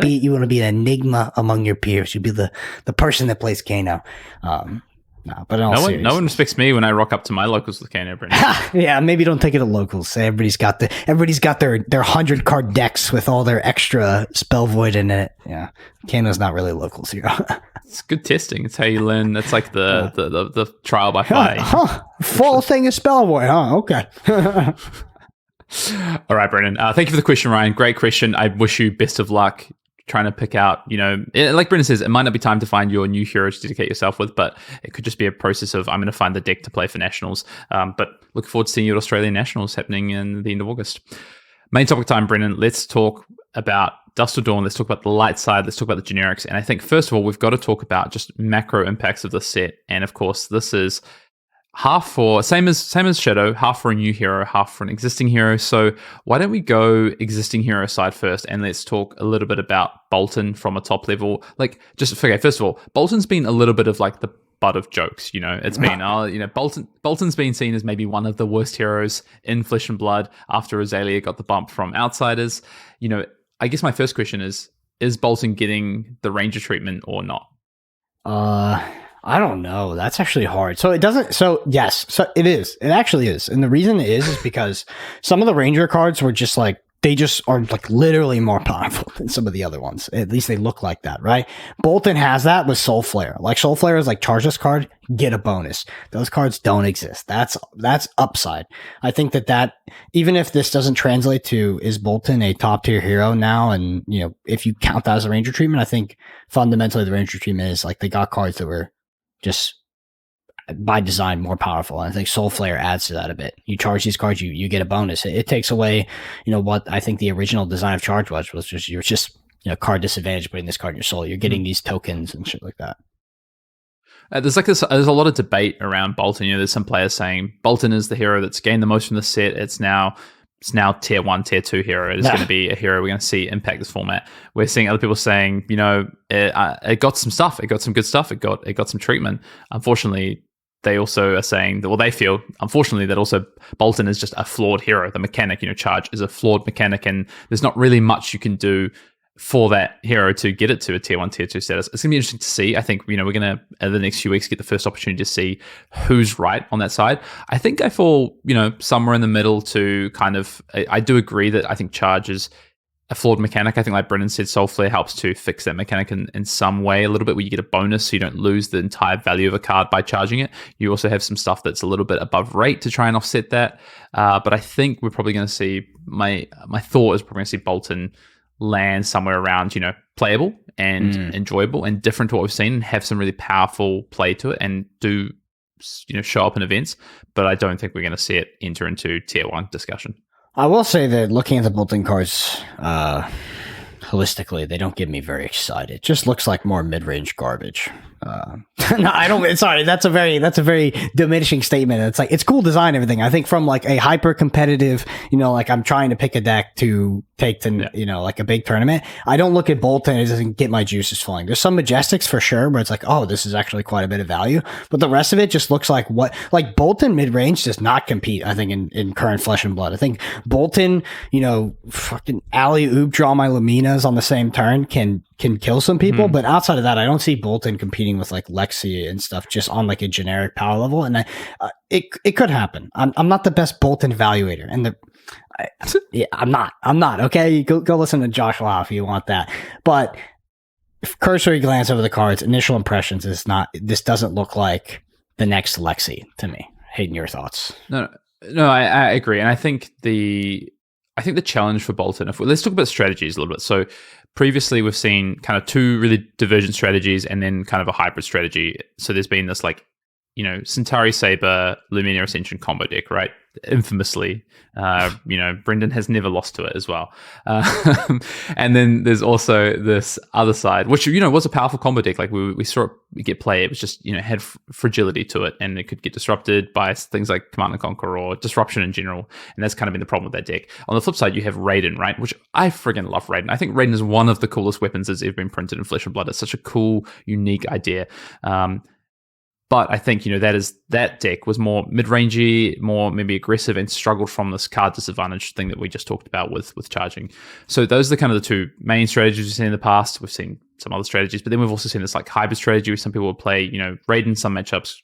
be an enigma among your peers. You'll be the person that plays Kano. No, but no one respects me when I rock up to my locals with Kano. Yeah, maybe don't take it to locals. Everybody's got their 100 card decks with all their extra spell void in it. Yeah, Kano's not really locals here. It's good testing. It's how you learn. That's like the trial by fire. Full thing is spell void. Okay. All right, Brendan. Thank you for the question, Ryan. Great question. I wish you best of luck trying to pick out, like Brendan says, it might not be time to find your new hero to dedicate yourself with, but it could just be a process of, I'm going to find the deck to play for Nationals. But look forward to seeing you at Australian Nationals happening in the end of August. Main topic time, Brendan. Let's talk about Dusk Till Dawn, let's talk about the light side, let's talk about the generics. And I think, first of all, we've got to talk about just macro impacts of the set. And of course, this is half for, same as Shadow, half for a new hero, half for an existing hero. So why don't we go existing hero side first, and let's talk a little bit about Boltyn from a top level. Like, just, okay, first of all, Boltyn's been a little bit of like the butt of jokes, you know. It's been Boltyn's been seen as maybe one of the worst heroes in Flesh and Blood after Azalea got the bump from Outsiders. You know, I guess my first question is Boltyn getting the Ranger treatment or not? I don't know. That's actually hard. So it doesn't. So yes. So it is. It actually is. And the reason it is because some of the Ranger cards were just like, they just are like literally more powerful than some of the other ones. At least they look like that, right? Boltyn has that with Soul Flare. Like Soul Flare is like, charge this card, get a bonus. Those cards don't exist. That's upside. I think that even if this doesn't translate to, is Boltyn a top tier hero now? And, you know, if you count that as a Ranger treatment, I think fundamentally the Ranger treatment is like, they got cards that were just by design more powerful. And I think Soul Flare adds to that a bit. You charge these cards, you get a bonus. It takes away, you know, what I think the original design of Charge was just, you're just, you know, card disadvantage putting this card in your soul. You're getting these tokens and shit like that. There's a lot of debate around Boltyn. You know, there's some players saying Boltyn is the hero that's gained the most from the set. It's now tier 1, tier 2 hero. It is going to be a hero we're going to see impact this format. We're seeing other people saying, you know, it got some stuff. It got some good stuff. It got some treatment. Unfortunately, they also are saying that, well, they feel, unfortunately, that also Boltyn is just a flawed hero. The mechanic, you know, charge is a flawed mechanic, and there's not really much you can do for that hero to get it to a tier 1, tier 2 status. It's going to be interesting to see. I think, you know, we're going to, in the next few weeks, get the first opportunity to see who's right on that side. I think I fall, you know, somewhere in the middle to kind of, I do agree that I think charge is a flawed mechanic. I think, like Brendan said, Soul Flare helps to fix that mechanic in some way a little bit, where you get a bonus so you don't lose the entire value of a card by charging it. You also have some stuff that's a little bit above rate to try and offset that. But I think we're probably going to see, my thought is probably going to see Boltyn land somewhere around, you know, playable and enjoyable and different to what we've seen, and have some really powerful play to it and do, you know, show up in events. But I don't think we're going to see it enter into tier 1 discussion. I will say that looking at the Boltyn cards holistically, they don't get me very excited. It just looks like more mid-range garbage. No, I don't. Sorry, that's a very diminishing statement. It's like, it's cool design, and everything. I think from like a hyper competitive, you know, like I'm trying to pick a deck to take to, you know, like a big tournament. I don't look at Boltyn; it doesn't get my juices flowing. There's some Majestics for sure, where it's like, oh, this is actually quite a bit of value. But the rest of it just looks like like Boltyn mid range does not compete. I think in current Flesh and Blood, I think Boltyn, you know, fucking alley oop draw my Luminas on the same turn can kill some people, but outside of that, I don't see Boltyn competing with like Lexi and stuff just on like a generic power level. And it could happen. I'm not the best Boltyn evaluator, and I'm not. Okay, go listen to Josh Lau if you want that. But cursory glance over the cards, initial impressions is not. This doesn't look like the next Lexi to me. Hayden, your thoughts? No, I agree, and I think the challenge for Boltyn. Let's talk about strategies a little bit. So previously, we've seen kind of 2 really divergent strategies, and then kind of a hybrid strategy. So there's been this, like, you know, Centauri Saber, Lumina Ascension combo deck, right? Infamously, you know, Brendan has never lost to it as well. And then there's also this other side, which, you know, was a powerful combo deck. Like we saw it get play. It was just, you know, had fragility to it, and it could get disrupted by things like Command and Conquer or disruption in general. And that's kind of been the problem with that deck. On the flip side, you have Raiden, right? Which I friggin' love Raiden. I think Raiden is one of the coolest weapons that's ever been printed in Flesh and Blood. It's such a cool, unique idea. But I think, you know, that deck was more mid-rangey, more maybe aggressive, and struggled from this card disadvantage thing that we just talked about with charging. So those are kind of the 2 main strategies we've seen in the past. We've seen some other strategies, but then we've also seen this like hybrid strategy where some people will play, you know, Raiden some matchups,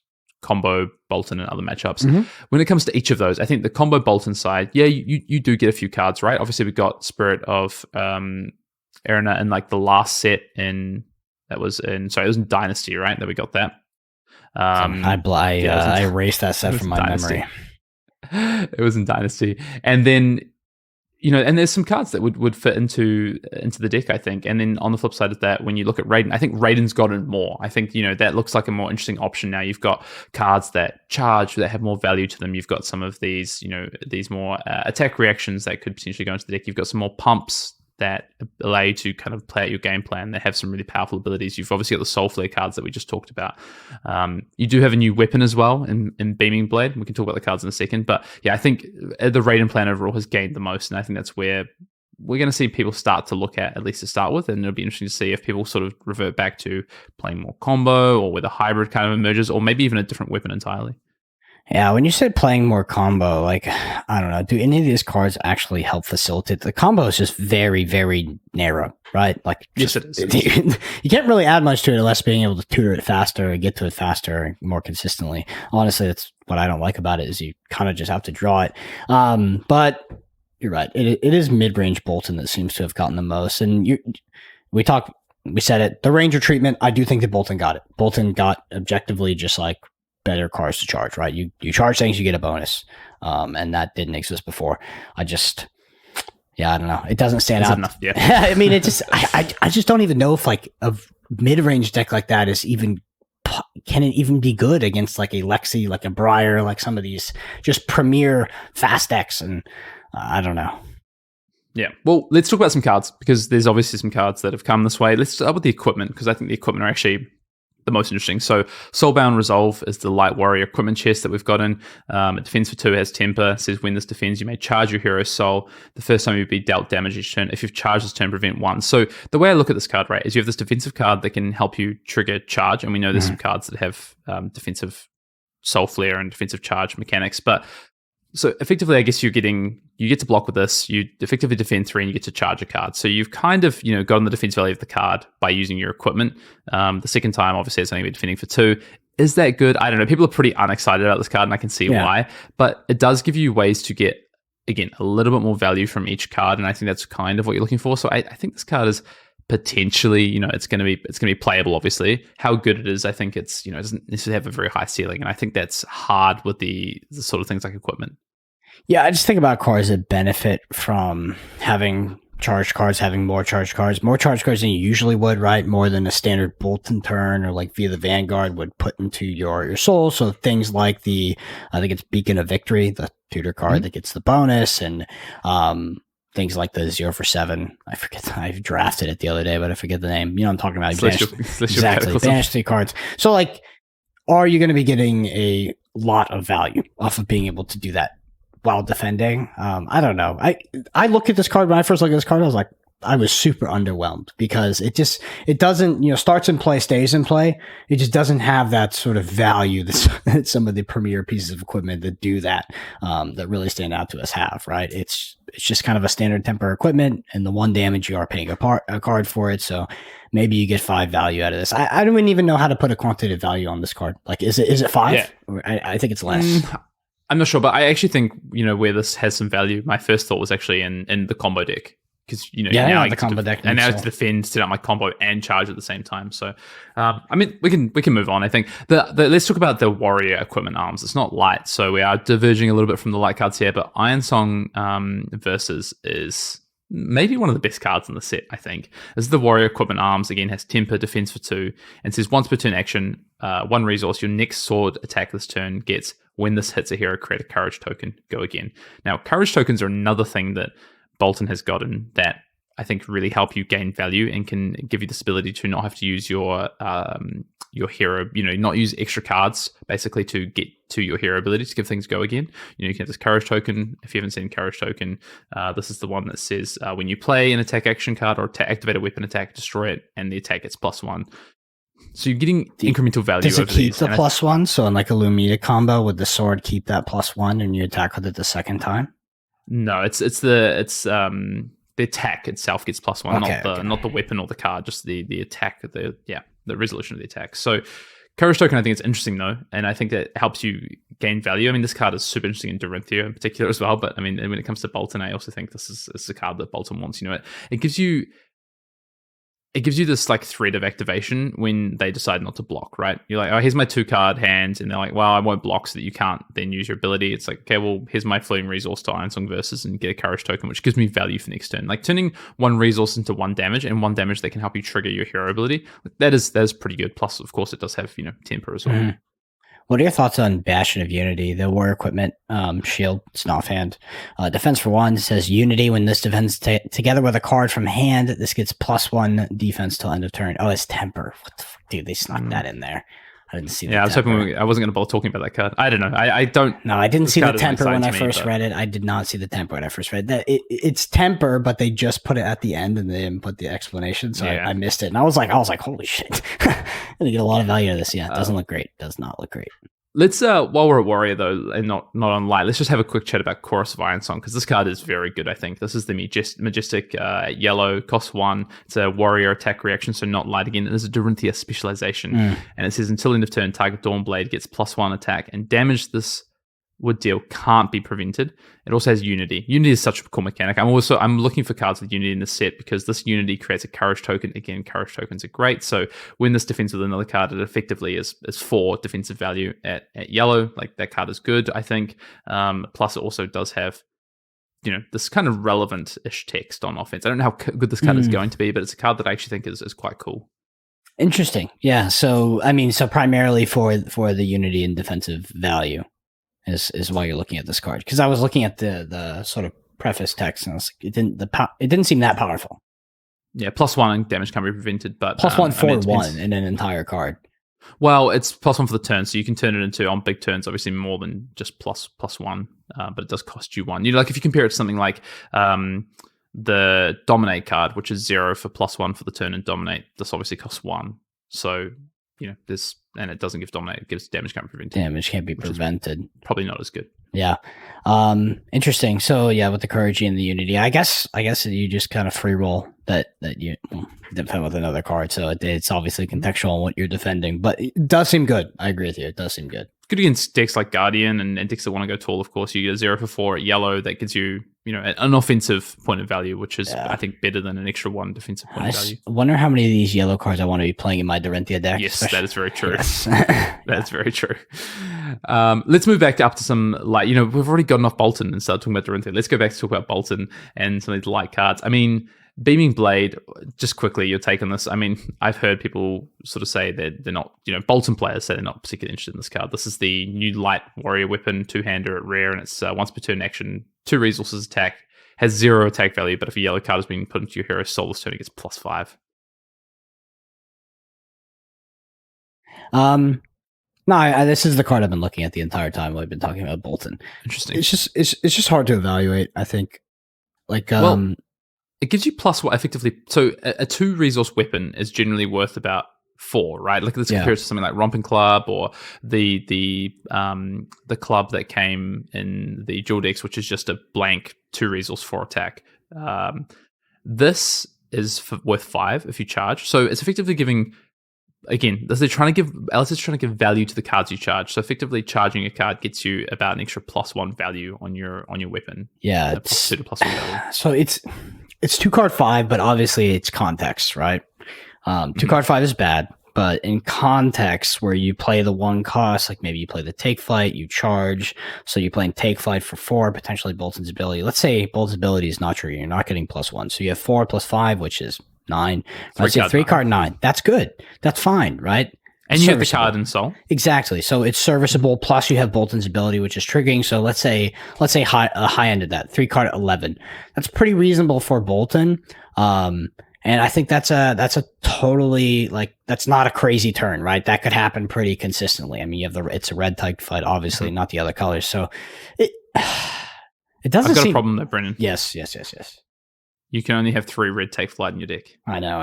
combo Boltyn and other matchups. When it comes to each of those, I think the combo Boltyn side, yeah, you do get a few cards, right? Obviously, we got Spirit of Erina in like the last set it was in Dynasty, right? That we got that. I erased that set from my Dynasty. memory. It was in Dynasty. And then, you know, and there's some cards that would fit into the deck, I think. And then on the flip side of that, when you look at Raiden, I think Raiden's gotten more. I think, you know, that looks like a more interesting option now. You've got cards that charge, that have more value to them. You've got some of these, you know, these more attack reactions that could potentially go into the deck. You've got some more pumps that allow you to kind of play out your game plan. They have some really powerful abilities. You've obviously got the Soul Flare cards that we just talked about. You do have a new weapon as well in Beaming Blade. We can talk about the cards in a second. But yeah, I think the Raiden plan overall has gained the most. And I think that's where we're going to see people start to look at least to start with. And it'll be interesting to see if people sort of revert back to playing more combo or where the hybrid kind of emerges, or maybe even a different weapon entirely. Yeah, when you said playing more combo, like, I don't know, do any of these cards actually help facilitate? The combo is just very, very narrow, right? Like, yes, it is. You can't really add much to it unless being able to tutor it faster and get to it faster and more consistently. Honestly, that's what I don't like about it, is you kind of just have to draw it. But you're right. It is mid-range Boltyn that seems to have gotten the most. And we said it, the Ranger treatment, I do think that Boltyn got it. Boltyn got objectively just like better cards to charge, right? You charge things, you get a bonus. And that didn't exist before. I don't know. It doesn't stand out enough. Yeah. I mean, it just, I just don't even know if like a mid-range deck like that can it even be good against like a Lexi, like a Briar, like some of these just premier fast decks. And I don't know. Yeah. Well, let's talk about some cards, because there's obviously some cards that have come this way. Let's start with the equipment, because I think the equipment are actually the most interesting. So Soulbound Resolve is the Light Warrior equipment chest that we've got in. It defends for 2, has temper. It says when this defends, you may charge your hero's soul the first time you'd be dealt damage each turn. If you've charged this turn, prevent 1. So the way I look at this card, right, is you have this defensive card that can help you trigger charge. And we know there's some cards that have defensive Soul Flare and defensive charge mechanics. But so effectively, I guess you get to block with this, you effectively defend 3 and you get to charge a card. So you've kind of, gotten the defense value of the card by using your equipment. The second time, obviously, it's only been defending for 2. Is that good? I don't know. People are pretty unexcited about this card, and I can see why. But it does give you ways to get, again, a little bit more value from each card, and I think that's kind of what you're looking for. So I think this card is potentially, it's going to be playable. Obviously, how good it is, I think it's, it doesn't necessarily have a very high ceiling, and I think that's hard with the sort of things like equipment. Yeah, I just think about cards that benefit from having charged cards, having more charged cards than you usually would, right? More than a standard Boltyn turn or like via the Vanguard would put into your soul. So things like I think it's Beacon of Victory, the tutor card that gets the bonus, and things like the 0 for 7. I forget. I drafted it the other day, but I forget the name. I'm talking about. Exactly. Banish 3 cards. So like, are you going to be getting a lot of value off of being able to do that while defending? I don't know. I look at this card, when I first looked at this card, I was super underwhelmed, because it doesn't, starts in play, stays in play. It just doesn't have that sort of value that some of the premier pieces of equipment that do that really stand out to us have, right? It's just kind of a standard temper equipment, and the 1 damage, you are paying a card for it. So maybe you get 5 value out of this. I don't even know how to put a quantitative value on this card. Like, is it 5? Yeah. I think it's less. I'm not sure, but I actually think, where this has some value, my first thought was actually in the combo deck. Because, now I the combo deck. And now to defend, set up my combo and charge at the same time. So, we can move on. I think let's talk about the warrior equipment arms. It's not light, so we are diverging a little bit from the light cards here. But Iron Song Versus is maybe one of the best cards in the set, I think. This is the warrior equipment arms. Again, has temper, defense for 2, and says once per turn action, 1 resource, your next sword attack this turn gets, when this hits a hero, create a courage token, go again. Now, courage tokens are another thing that Boltyn has gotten that I think really help you gain value and can give you this ability to not have to use your hero, not use extra cards basically to get to your hero ability to give things go again. You can have this courage token. If you haven't seen courage token, this is the one that says when you play an attack action card or activate a weapon attack, destroy it, and the attack gets +1. So you're getting incremental value. Does it keep the +1? So in like a Lumita combo, would the sword keep that +1 and you attack with it the second time? No, it's the attack itself gets +1, not the weapon or the card, just the attack, the resolution of the attack. So courage token, I think it's interesting though, and I think that helps you gain value. I mean, this card is super interesting in Dorinthia in particular as well, but I mean, when it comes to Boltyn, I also think this is a card that Boltyn wants. It gives you this like thread of activation when they decide not to block, right? You're like, oh, here's my 2 card hand, and they're like, well, I won't block so that you can't then use your ability. It's like, okay, well, here's my floating resource to Iron Song Versus and get a courage token, which gives me value for next turn. Like turning 1 resource into 1 damage, and 1 damage that can help you trigger your hero ability. That is pretty good. Plus, of course, it does have temper as well. What are your thoughts on Bastion of Unity, the war equipment shield? It's an offhand. Defense for 1 says Unity. When this defends together with a card from hand, this gets +1 defense till end of turn. Oh, it's temper. What the fuck, dude? They snuck that in there. I didn't see. Yeah, I was hoping I wasn't going to bother talking about that card. I don't know. I don't. No, I didn't see the temper when I first read it. I did not see the temper when I first read that. It's temper, but they just put it at the end and they didn't put the explanation, so I missed it. And I was like, holy shit! I'm gonna get a lot of value out of this. Yeah, it doesn't look great. It does not look great. Let's while we're at Warrior though, and not on light, let's just have a quick chat about Chorus of Ironsong, because this card is very good. I think this is the majestic yellow, cost 1. It's a warrior attack reaction, so not light again. It is a Dorinthia specialization, and it says until end of turn, target Dawnblade gets +1 attack, and damage this would deal can't be prevented. It also has Unity. Unity is such a cool mechanic. I'm looking for cards with Unity in the set because this Unity creates a Courage token. Again, Courage tokens are great. So when this defends with another card, it effectively is 4 defensive value at yellow. Like that card is good, I think. Plus it also does have, this kind of relevant-ish text on offense. I don't know how good this card is going to be, but it's a card that I actually think is quite cool. Interesting. Yeah. So primarily for the Unity and defensive value. Is why you're looking at this card, because I was looking at the sort of preface text and I was like, it didn't seem that powerful. Yeah, +1 damage can't be prevented, but +1 for 1 in an entire card. Well, it's +1 for the turn, so you can turn it into on big turns, obviously more than just +1, but it does cost you 1. Like if you compare it to something like the Dominate card, which is 0 for +1 for the turn and Dominate, this obviously costs 1. So this, and it doesn't give Dominate, it gives damage can't be prevented. Damage can't be prevented. Probably not as good. Yeah. Interesting. So yeah, with the Courage and the Unity, I guess you just kind of free roll that you defend with another card. So it's obviously contextual on what you're defending, but it does seem good. I agree with you. It does seem good. Good against decks like Guardian and decks that want to go tall, of course. You get a 0 for 4 at yellow. That gives you, an offensive point of value, which is, I think, better than an extra 1 defensive point of value. I wonder how many of these yellow cards I want to be playing in my Dorinthia deck. Yes, that is very true. Yes. That's very true. Let's move back up to some light. We've already gotten off Boltyn and started talking about Dorinthia. Let's go back to talk about Boltyn and some of these light cards. Beaming Blade, just quickly, your take on this. I've heard people sort of say that they're not, Boltyn players say they're not particularly interested in this card. This is the new light warrior weapon, 2-hander at rare, and it's once per turn action, 2 resources attack, has 0 attack value, but if a yellow card has been put into your hero's soul this turn, it gets +5. No, this is the card I've been looking at the entire time while I've been talking about Boltyn. Interesting. It's just hard to evaluate, I think. It gives you +1 effectively. So a 2 resource weapon is generally worth about 4, right? Like this compares to something like Romping Club or the club that came in the dual decks, which is just a blank 2 resource 4 attack. This is worth 5 if you charge. So it's effectively giving. Again, Alice is trying to give value to the cards you charge. So effectively, charging a card gets you about an extra +1 value on your weapon. Yeah, +2 to +1 value. So it's 2 card 5, but obviously it's context, right? 2 card 5 is bad, but in context where you play the 1 cost, like maybe you play the Take Flight, you charge, so you're playing Take Flight for 4, potentially Boltyn's ability. Let's say Boltyn's ability is not true, you're not getting +1, so you have 4 + 5, which is 9. Let's say 3 card 9. That's good. That's fine, right? And you have the card in Soul. Exactly. So it's serviceable. Plus you have Boltyn's ability, which is triggering. So let's say high end of that 3 card 11. That's pretty reasonable for Boltyn. And I think that's a totally, that's not a crazy turn, right? That could happen pretty consistently. You have it's a red type fight, obviously, not the other colors. So it doesn't. I've got seem, a problem there, Brennan. Yes. You can only have 3 red Take Flight in your deck. I know.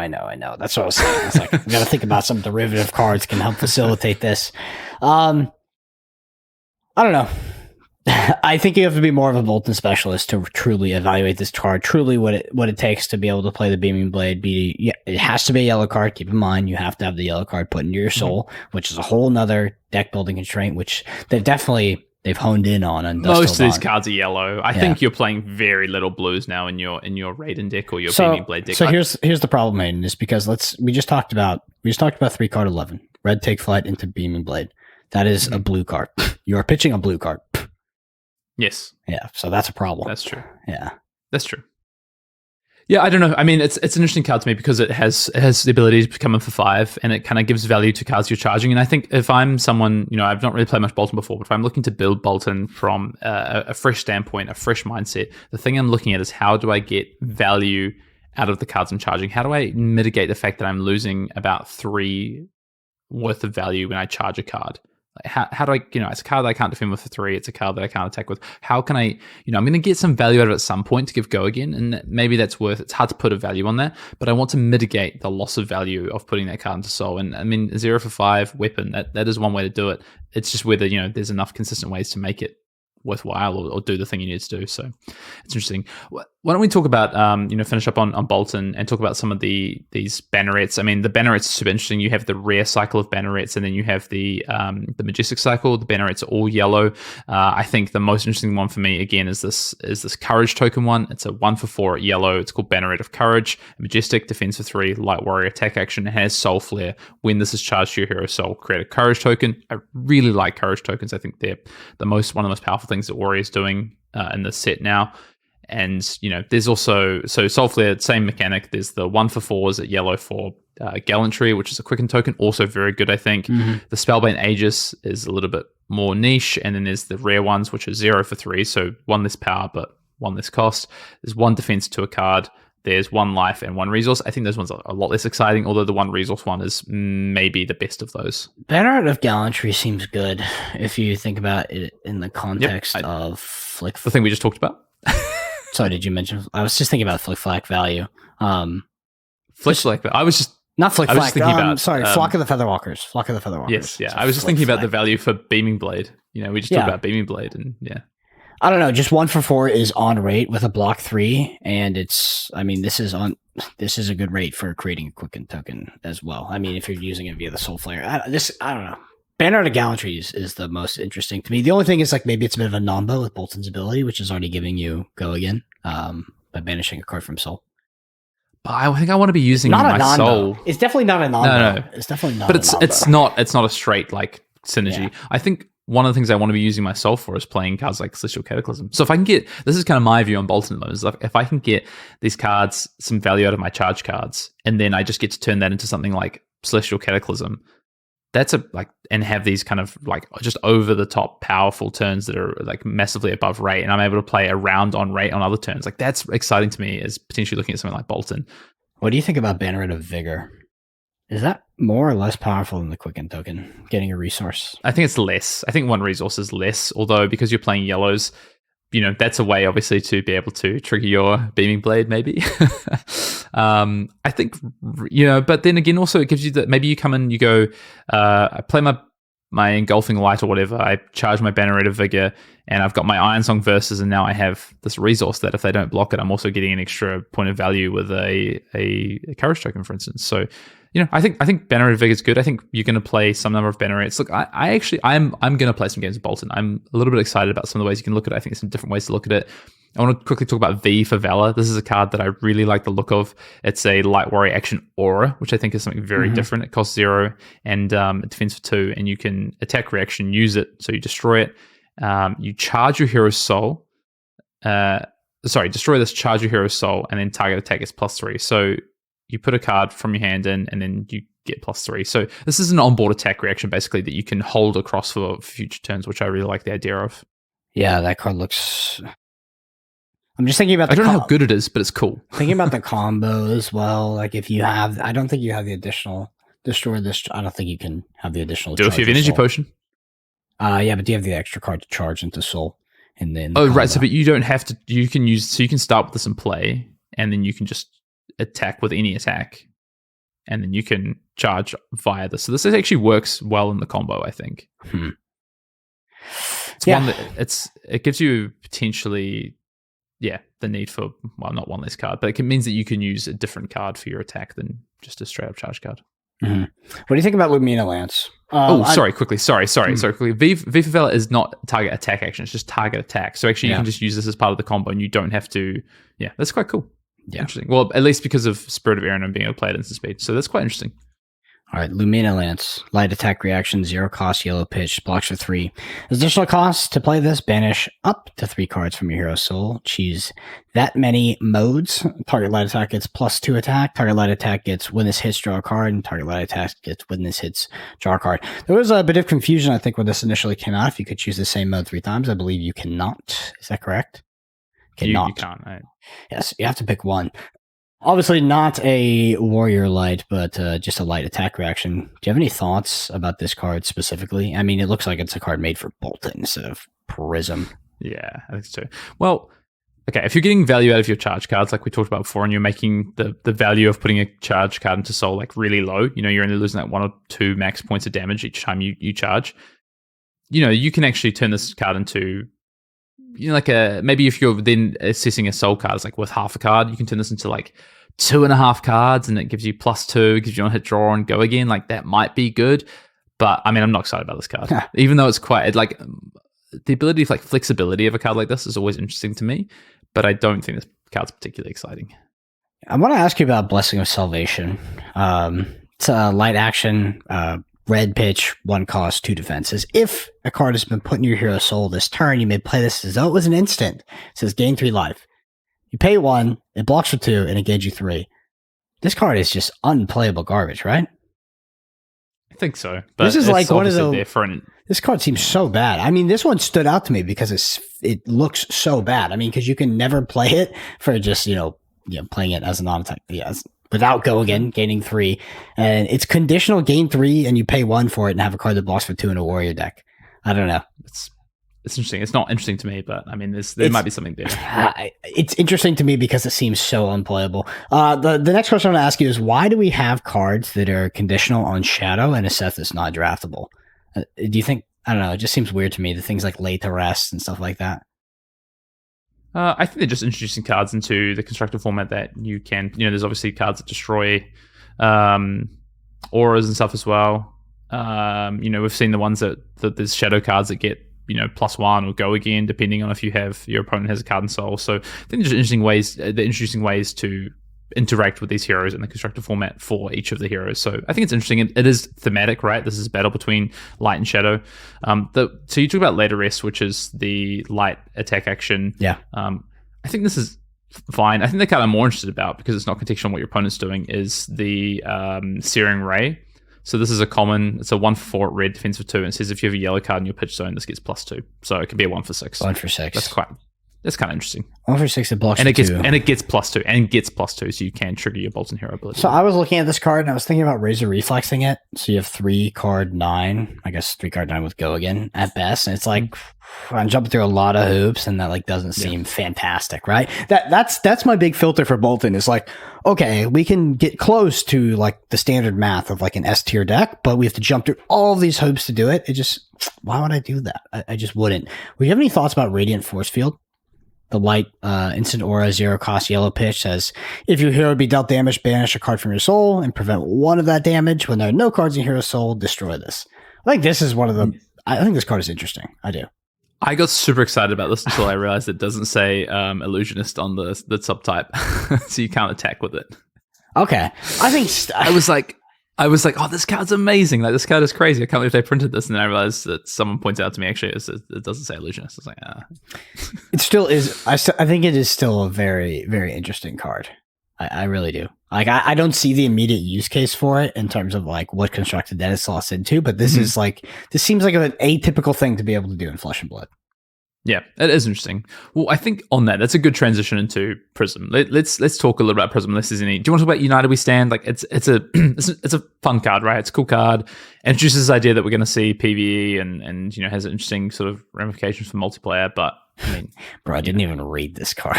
That's what I was saying. I was like, I got to think about some derivative cards can help facilitate this. I don't know. I think you have to be more of a Boltyn specialist to truly evaluate this card. Truly, what it takes to be able to play the Beaming Blade. It has to be a yellow card. Keep in mind, you have to have the yellow card put into your soul, which is a whole nother deck building constraint. Which they've honed in on. And most of these cards are yellow. I think you're playing very little blues now in your Raiden deck or your Beaming Blade deck. So here's the problem, Hayden, is because we just talked about 3 card 11 red Take Flight into Beaming Blade. That is a blue card. You are pitching a blue card. Yes. Yeah. So that's a problem. That's true. Yeah. That's true. Yeah, I don't know. I mean, it's an interesting card to me because it has the ability to come in for 5, and it kind of gives value to cards you're charging. And I think if I'm someone, I've not really played much Boltyn before, but if I'm looking to build Boltyn from a fresh standpoint, a fresh mindset, the thing I'm looking at is how do I get value out of the cards I'm charging? How do I mitigate the fact that I'm losing about 3 worth of value when I charge a card? How do I, it's a card that I can't defend with for 3. It's a card that I can't attack with. How can I, I'm going to get some value out of it at some point to give go again. And maybe that's it's hard to put a value on that, but I want to mitigate the loss of value of putting that card into soul. And I mean, 0 for 5 weapon, that is one way to do it. It's just whether, there's enough consistent ways to make it worthwhile or do the thing you need to do. So it's interesting. Why don't we talk about, finish up on Boltyn and talk about some of these bannerets. I mean, the bannerets are super interesting. You have the rare cycle of bannerets, and then you have the majestic cycle. The bannerets are all yellow. I think the most interesting one for me, again, is this courage token one. It's a 1 for 4 yellow. It's called Banneret of Courage. Majestic, defense for 3, light warrior, attack action. It has soul flare. When this is charged to your hero soul, create a courage token. I really like courage tokens. I think they're one of the most powerful things that Warrior's doing in the set now. And there's also soul flare, same mechanic. There's the 1 for 4s at yellow for gallantry, which is a quicken token, also very good. I think the Spellbane Aegis is a little bit more niche, and then there's the rare ones, which are 0 for 3, so 1 less power but 1 less cost. There's 1 defense to a card. There's 1 life and 1 resource. I think those ones are a lot less exciting, although the 1 resource one is maybe the best of those. Banneret of Gallantry seems good if you think about it in the context of Flick. The thing we just talked about. Sorry, did you mention? I was just thinking about Flick Flack value. Flick Flack. I was just not Flick Flack. Sorry, Flock of the Featherwalkers. Flock of the Featherwalkers. Yes, yeah. So I was just Flick thinking Flack. about the value for Beaming Blade. We just talked about Beaming Blade, and I don't know. Just 1 for 4 is on rate with a block 3, and this is a good rate for creating a quicken token as well. I mean, if you're using it via the Soul Flare, I don't know. Banneret of Gallantry is the most interesting to me. The only thing is maybe it's a bit of a nombo with Boltyn's ability, which is already giving you go again by banishing a card from Soul. But I think I want to be using not my soul. It's definitely not a nombo. No. It's definitely not. But it's not a straight synergy. Yeah. I think one of the things I want to be using my soul for is playing cards like Celestial Cataclysm. So if I can get, this is kind of my view on Boltyn at the moment, if I can get these cards some value out of my charge cards, and then I just get to turn that into something like Celestial Cataclysm, and have these kind of just over the top powerful turns that are massively above rate, and I'm able to play around on rate on other turns. That's exciting to me as potentially looking at something like Boltyn. What do you think about Banneret of Vigor? Is that more or less powerful than the Quicken token, getting a resource? I think it's less. I think 1 resource is less, although because you're playing yellows, that's a way obviously to be able to trigger your Beaming Blade maybe. I think, but then again, also it gives you that maybe you come in, you go, I play my Engulfing Light or whatever, I charge my Banneret of Vigor, and I've got my Iron Song verses, and now I have this resource that if they don't block it, I'm also getting an extra point of value with a Courage token, for instance. So, I think Banneret of Vigor is good. I think you're going to play some number of Bannerets. Look, I'm going to play some games of Boltyn. I'm a little bit excited about some of the ways you can look at it. I think there's some different ways to look at it. I want to quickly talk about V for Valor. This is a card that I really like the look of. It's a light warrior action aura, which I think is something very different. It costs 0 and it defends for 2, and you can attack reaction, use it, so you destroy it. You charge your hero's soul. Destroy this, charge your hero's soul, and then target attack is +3. So you put a card from your hand in, and then you get +3. So this is an onboard attack reaction, basically, that you can hold across for future turns, which I really like the idea of. Yeah, that card looks... I'm just thinking about I don't know how good it is, but it's cool. Thinking about the combo as well. If you have... I don't think you have the additional... Destroy this... I don't think you can have the additional... Do if you have Energy Potion? Yeah, but do you have the extra card to charge into Soul? And then... right. So, but you don't have to... You can use... So you can start with this in play, and then you can just attack with any attack, and then you can charge via this. So this actually works well in the combo, I think. It's one that it gives you potentially, the need for, well, not one less card, but it means that you can use a different card for your attack than just a straight up charge card. What do you think about Lumina Lance? Quickly. V for Valor is not target attack action; it's just target attack. So actually, you can just use this as part of the combo, and you don't have to. Yeah, that's quite cool. Yeah. Interesting. Well, at least because of Spirit of Aaron and being able to play it instant speed. So that's quite interesting. All right, Lumina Lance, light attack reaction, 0 cost, yellow pitch, blocks for 3. Additional cost to play this, banish up to 3 cards from your hero soul. Choose that many modes. Target light attack gets +2 attack. Target light attack gets when this hits, draw a card. And target light attack gets when this hits, draw a card. There was a bit of confusion, I think, when this initially came out. If you could choose the same mode 3 times, I believe you cannot. Is that correct? You can't, right? Yes, you have to pick one. Obviously not a warrior light, but just a light attack reaction. Do you have any thoughts about this card specifically? I mean, it looks like it's a card made for Boltyn instead of Prism. Yeah, I think so. Well, okay, if you're getting value out of your charge cards, like we talked about before, and you're making the value of putting a charge card into soul like really low, you're only losing like 1 or 2 max points of damage each time you charge. You can actually turn this card into like maybe if you're then assessing a soul card, it's like worth half a card, you can turn this into like 2.5 cards, and it gives you +2, gives you on hit draw and go again. Like that might be good, but I mean, I'm not excited about this card, even though it's quite like the ability of like flexibility of a card like this is always interesting to me, but I don't think this card's particularly exciting. I want to ask you about Blessing of Salvation. It's a light action, red pitch, 1 cost, 2 defenses. If a card has been put in your hero soul this turn, you may play this as though it was an instant. It says gain 3 life. You pay 1, it blocks for 2, and it gains you 3. This card is just unplayable garbage, right? I think so. But this is like one of the different. This card seems so bad. I mean, this one stood out to me because it looks so bad. I mean, because you can never play it for just playing it as a non-attack. Without go again, gaining 3, and it's conditional gain 3, and you pay 1 for it and have a card that blocks for 2 in a warrior deck. I don't know. It's interesting. It's not interesting to me, but I mean, there might be something there. It's interesting to me because it seems so unplayable. The next question I want to ask you is, why do we have cards that are conditional on shadow and a set that's not draftable? Do you think, I don't know, it just seems weird to me, the things like lay to rest and stuff like that. I think they're just introducing cards into the constructed format that you can, there's obviously cards that destroy auras and stuff as well. We've seen the ones that there's shadow cards that get +1 or go again, depending on if your opponent has a card in soul. So I think there's introducing ways to interact with these heroes in the constructed format for each of the heroes. So I think it's interesting. It is thematic, right? This is a battle between light and shadow. So you talk about later rest, which is the light attack action. Yeah. I think this is fine. I think the card I'm more interested about, because it's not contextual on what your opponent's doing, is the Searing Ray. So this is a common. It's a 1 for 4 red, defense for 2, and it says if you have a yellow card in your pitch zone, this gets +2. So it can be a 1 for 6. 1 for 6. That's kind of interesting. 1 for 6, it blocks and for it gets 2. and it gets +2, so you can trigger your Boltyn hero ability. So I was looking at this card and I was thinking about Razor Reflexing it. So you have 3 card 9, I guess 3 card 9 with go again at best, and it's like I'm jumping through a lot of hoops, and that like doesn't seem fantastic, right? That's my big filter for Boltyn. Is like, okay, we can get close to like the standard math of like an S tier deck, but we have to jump through all of these hoops to do it. It just, why would I do that? I just wouldn't. Would you have any thoughts about Radiant Force Field? The light instant aura 0 cost yellow pitch says if your hero be dealt damage, banish a card from your soul and prevent 1 of that damage. When there are no cards in your hero's soul, destroy this. I think this is one of the. I think this card is interesting. I do. I got super excited about this until I realized it doesn't say illusionist on the subtype, so you can't attack with it. Okay, I think I was like, oh, this card's amazing! Like this card is crazy. I can't believe they printed this, and then I realized that someone pointed out to me actually it doesn't say illusionist. I was like, It still is. I think it is still a very, very interesting card. I really do. Like I don't see the immediate use case for it in terms of like what constructed that it slots into, but this is like this seems like an atypical thing to be able to do in Flesh and Blood. Yeah, it is interesting. Well, I think on that's a good transition into Prism. Let's talk a little about Prism. Unless there's any. Do you want to talk about United We Stand? Like it's a it's a fun card, right? It's a cool card. And introduces this idea that we're going to see PvE and has interesting sort of ramifications for multiplayer. But I mean, bro, I didn't even read this card.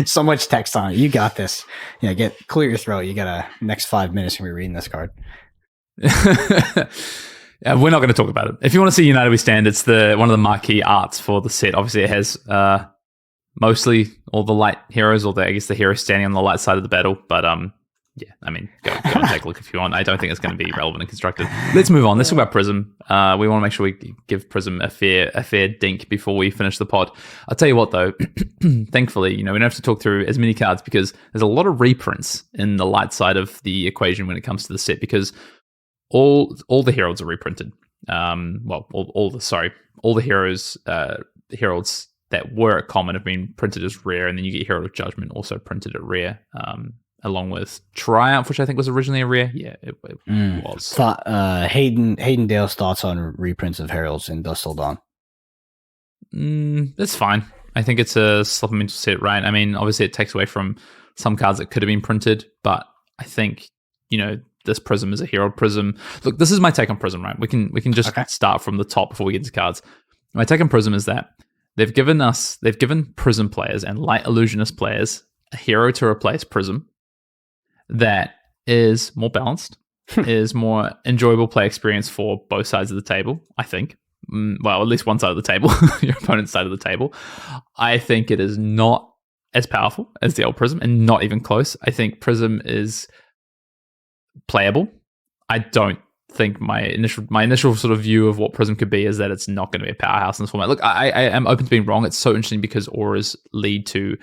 So much text on it. You got this. Yeah, clear your throat. You got next 5 minutes when we're reading this card. Yeah, we're not going to talk about it. If you want to see United We Stand, it's one of the marquee arts for the set. Obviously, it has mostly all the light heroes, or I guess the heroes standing on the light side of the battle. But yeah, I mean, go and take a look if you want. I don't think it's going to be relevant and constructed. Let's move on. Let's talk about Prism. We want to make sure we give Prism a fair dink before we finish the pod. I'll tell you what, though. Thankfully, we don't have to talk through as many cards because there's a lot of reprints in the light side of the equation when it comes to the set. Because all the heralds are reprinted. All the heralds that were at common have been printed as rare, and then you get Herald of Judgment also printed at rare, along with Triumph, which I think was originally a rare. Yeah, it was. Hayden Dale's thoughts on reprints of heralds in Dusk Till Dawn. That's fine. I think it's a supplemental set, right? I mean, obviously it takes away from some cards that could have been printed, but I think, this Prism is a Herald Prism. Look, this is my take on Prism, right? We can just start from the top before we get into cards. My take on Prism is that they've given Prism players and Light Illusionist players a hero to replace Prism that is more balanced, is more enjoyable play experience for both sides of the table, I think. Well, at least one side of the table, your opponent's side of the table. I think it is not as powerful as the old Prism, and not even close. I think Prism is playable. I don't think my initial sort of view of what Prism could be is that it's not going to be a powerhouse in this format. Look, I am open to being wrong. It's so interesting because auras lead to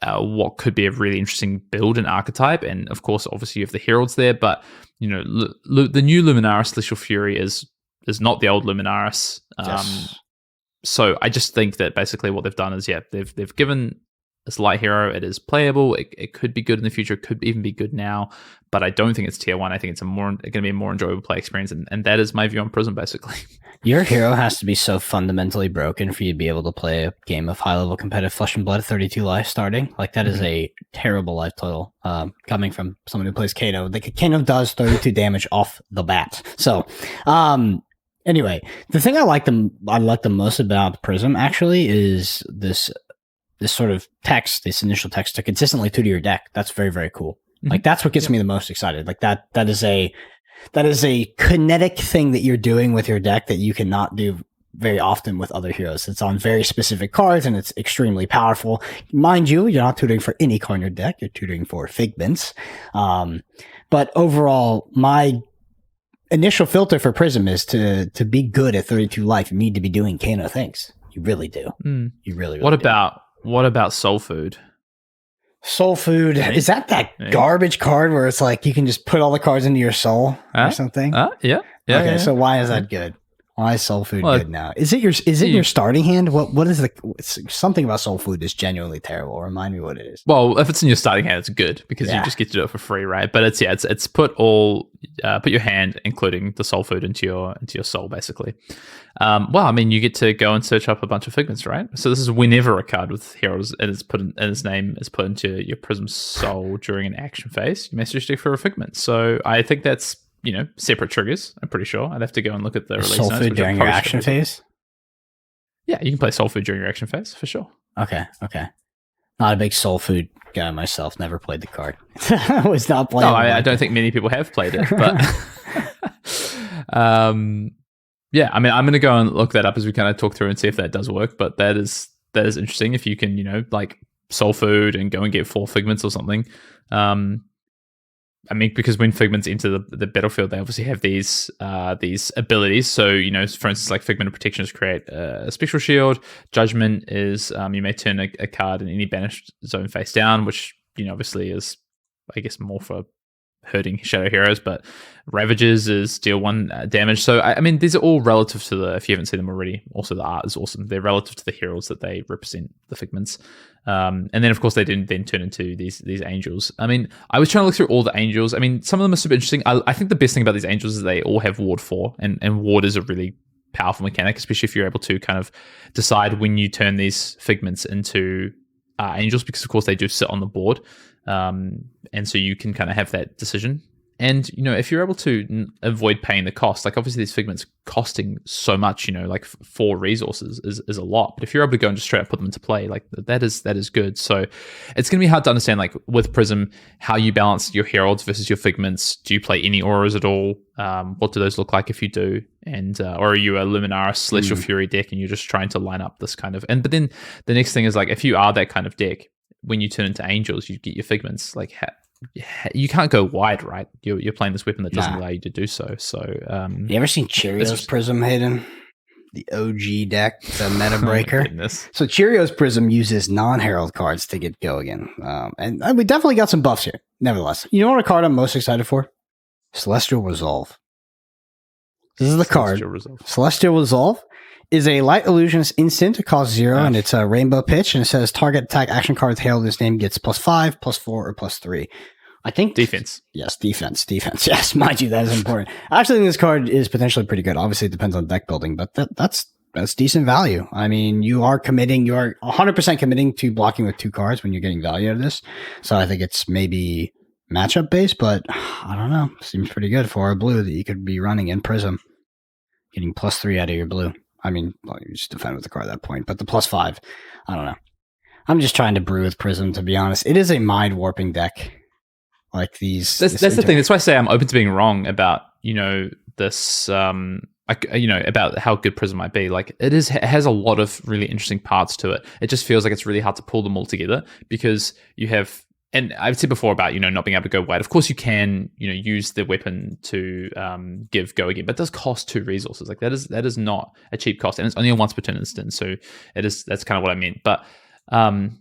what could be a really interesting build and archetype, and of course, obviously, you have the heralds there. But the new Luminaris Celestial Fury is not the old Luminaris. Yes. So I just think that basically what they've done is, they've given this light hero. It is playable. It could be good in the future. It could even be good now. But I don't think it's tier 1. I think it's going to be a more enjoyable play experience. And that is my view on Prism, basically. Your hero has to be so fundamentally broken for you to be able to play a game of high-level competitive Flesh and Blood at 32 life starting. Like, that is a terrible life total coming from someone who plays Kato. Kato does 32 damage off the bat. So, anyway, the thing I like the most about Prism, actually, is this sort of text, this initial text to consistently tutor your deck. That's very, very cool. Like, that's what gets me the most excited. Like, that is a kinetic thing that you're doing with your deck that you cannot do very often with other heroes. It's on very specific cards, and it's extremely powerful. Mind you, you're not tutoring for any card in your deck. You're tutoring for figments. But overall, my initial filter for Prism is to be good at 32 life, you need to be doing Kano things. You really do. You really do. What about Soul Food? Soul Food, is that garbage card where it's like you can just put all the cards into your soul or something? Yeah. Okay, so why is that good? Why is Soul Food good now? Is it your starting hand? What is something about Soul Food is genuinely terrible? Remind me what it is. Well, if it's in your starting hand, it's good because you just get to do it for free, right? But it's put your hand, including the Soul Food, into your soul, basically. You get to go and search up a bunch of figments, right? So this is whenever a card with heroes and its name is put into your Prism Soul during an action phase, you may search it for a figment. So I think that's separate triggers. I'm pretty sure. I'd have to go and look at the release Soul notes, Food during your action phase. Yeah, you can play Soul Food during your action phase for sure. Okay. Not a big Soul Food guy myself. Never played the card. I was not playing. No, I don't think many people have played it, but yeah. I mean, I'm going to go and look that up as we kind of talk through and see if that does work. But that is interesting if you can like Soul Food and go and get 4 figments or something. I mean, because when figments enter the battlefield, they obviously have these abilities. So, for instance, like Figment of Protection is create a special shield. Judgment is you may turn a card in any banished zone face down, which, obviously is, I guess, more for hurting shadow heroes. But Ravages is deal 1 damage. So, I mean, these are all relative to if you haven't seen them already, also the art is awesome. They're relative to the heralds that they represent, the figments. And then, of course, they then turn into these angels. I mean, I was trying to look through all the angels. I mean, some of them are super interesting. I think the best thing about these angels is they all have Ward 4, and Ward is a really powerful mechanic, especially if you're able to kind of decide when you turn these figments into angels, because, of course, they do sit on the board. And so you can kind of have that decision. And, if you're able to avoid paying the cost, like obviously these figments costing so much, like 4 resources is a lot. But if you're able to go and just straight up put them into play, like that is good. So it's going to be hard to understand, like with Prism, how you balance your heralds versus your figments. Do you play any auras at all? What do those look like if you do? And or are you a Luminaris Celestial Fury deck and you're just trying to line up this kind of... But then the next thing is, like, if you are that kind of deck, when you turn into angels, you get your figments. Like, you can't go wide, right? You're playing this weapon that doesn't allow you to do so. So, you ever seen Cheerios Prism, Hayden? The OG deck, the meta breaker. Oh, so Cheerios Prism uses non-herald cards to get going, and we definitely got some buffs here. Nevertheless, you know what a card I'm most excited for? Celestial Resolve. This is the card. Celestial Resolve is a light illusionist instant. It costs 0, and it's a rainbow pitch, and it says target attack action card with Herald in its name gets +5, +4, or +3. I think defense. Yes, defense. Yes, mind you, that is important. I actually think this card is potentially pretty good. Obviously, it depends on deck building, but that's decent value. I mean, you are 100% committing to blocking with 2 cards when you're getting value out of this. So I think it's maybe matchup based, but I don't know. Seems pretty good for a blue that you could be running in Prism, getting +3 out of your blue. I mean, well, you just defend with the card at that point, but the +5, I don't know. I'm just trying to brew with Prism, to be honest. It is a mind warping deck. Like these. That's the thing. That's why I say I'm open to being wrong about, this, about how good Prism might be. Like it has a lot of really interesting parts to it. It just feels like it's really hard to pull them all together because you have, and I've said before about, not being able to go wide. Of course you can, use the weapon to give go again, but it does cost 2 resources. Like that is not a cheap cost, and it's only a once per turn instant. So that's kind of what I meant. But I'm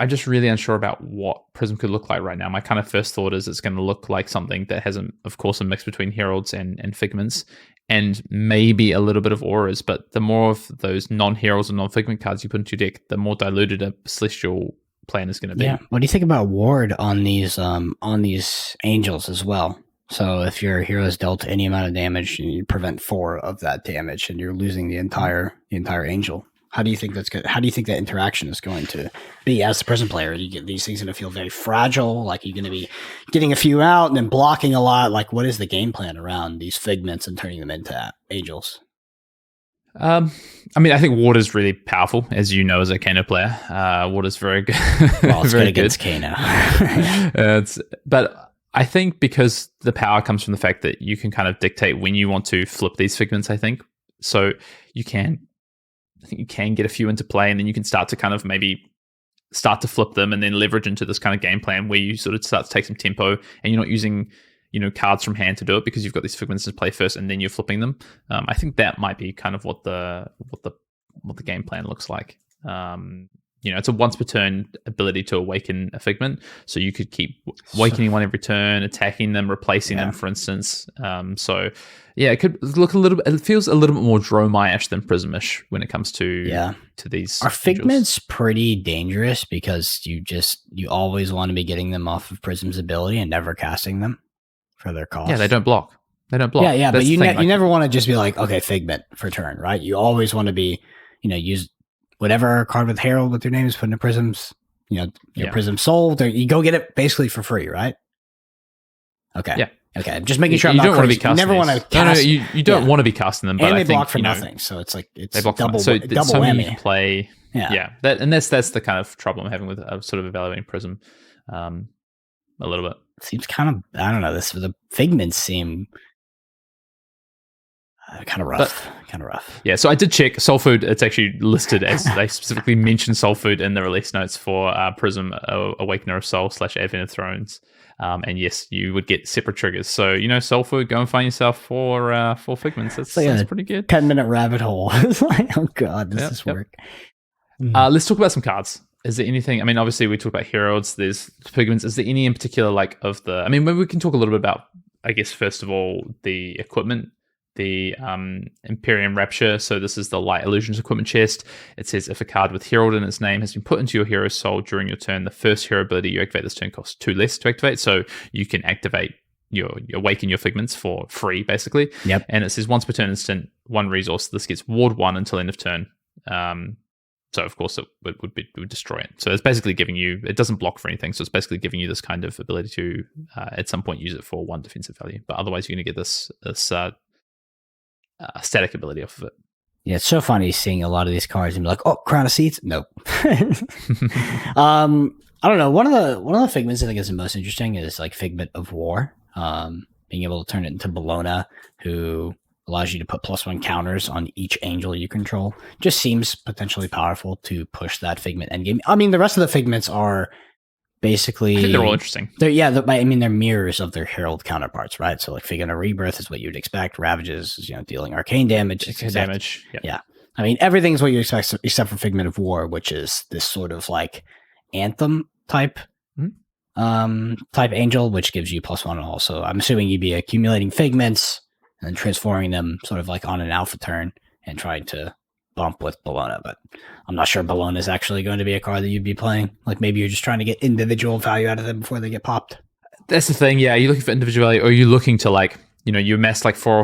just really unsure about what Prism could look like right now. My kind of first thought is it's going to look like something that has, of course, a mix between Heralds and Figments, and maybe a little bit of Auras. But the more of those non-Heralds and non-Figment cards you put into your deck, the more diluted a Celestial plan is going to be. Yeah. What do you think about Ward on these Angels as well? So if your heroes dealt any amount of damage, you prevent 4 of that damage, and you're losing the entire Angel. How do you think that's good? How do you think that interaction is going to be as the Prism player? You get these things going to feel very fragile. Like you're going to be getting a few out and then blocking a lot. Like what is the game plan around these Figments and turning them into Angels? I think Water is really powerful, as you know, as a Kano player. Water is very good. Well, it's very good against Kano. But I think because the power comes from the fact that you can kind of dictate when you want to flip these Figments, I think. So I think you can get a few into play, and then you can start to kind of maybe start to flip them and then leverage into this kind of game plan where you sort of start to take some tempo and you're not using, cards from hand to do it because you've got these Figments to play first and then you're flipping them. I think that might be kind of what the game plan looks like. It's a once per turn ability to awaken a Figment, so you could keep awakening one every turn, attacking them, replacing them, for instance. It could look a little bit. It feels a little bit more Dromai-ish than Prism-ish when it comes to these. Are Figments pretty dangerous because you always want to be getting them off of Prism's ability and never casting them for their cost? Yeah, they don't block. Yeah, That's but you never want to just be like, okay, Figment for turn, right? You always want to be, use whatever card with Herald with your name is put into Prisms, your Prism sold, or you go get it basically for free, right? Okay. Yeah. Okay. Just making sure you I'm don't not want to be crazy. casting. You never want to cast. You don't want to be casting them, but and I they think, block for nothing. So it's like it's double so double so many you whammy. can play. Yeah. That's the kind of trouble I'm having with sort of evaluating Prism, a little bit. Seems kind of, I don't know. The Figments seem kind of rough. Yeah, so I did check Soul Food. It's actually listed as they specifically mention Soul Food in the release notes for Prism Awakener of Soul / Advent of Thrones. And yes, you would get separate triggers. So, Soul Food, go and find yourself 4 Figments. That's pretty good. 10-minute rabbit hole. It's like, oh God, this is work. Let's talk about some cards. Is there anything, obviously we talked about Heralds, there's Figments. Is there any in particular maybe we can talk a little bit about, I guess, first of all, the equipment. The Imperium Rapture. So this is the Light Illusions equipment chest. It says if a card with Herald in its name has been put into your hero's soul during your turn, the first hero ability you activate this turn costs 2 less to activate. So you can activate awaken your Figments for free, basically. Yep. And it says once per turn instant, 1 resource. This gets ward 1 until end of turn. So of course it would destroy it. So it's basically giving you, it doesn't block for anything. So it's basically giving you this kind of ability to at some point use it for 1 defensive value. But otherwise you're going to get this static ability off of it. Yeah, it's so funny seeing a lot of these cards and be like, oh, Crown of Seeds? Nope. I don't know. One of the Figments I think is the most interesting is like Figment of War. Being able to turn it into Bologna, who allows you to put +1 counters on each angel you control. Just seems potentially powerful to push that Figment endgame. The rest of the Figments are basically, I think they're all interesting. They're mirrors of their Herald counterparts, right? So like Figment of Rebirth is what you'd expect. Ravages is, dealing arcane damage. Yeah. Everything's what you expect except for Figment of War, which is this sort of like anthem type type angel, which gives you +1 all. So I'm assuming you'd be accumulating Figments and transforming them sort of like on an alpha turn and trying to bump with Boltyn. But I'm not sure Boltyn is actually going to be a card that you'd be playing. Like maybe you're just trying to get individual value out of them before they get popped. That's the thing. Yeah, are you looking for individual value, or are you looking to like, you amass like four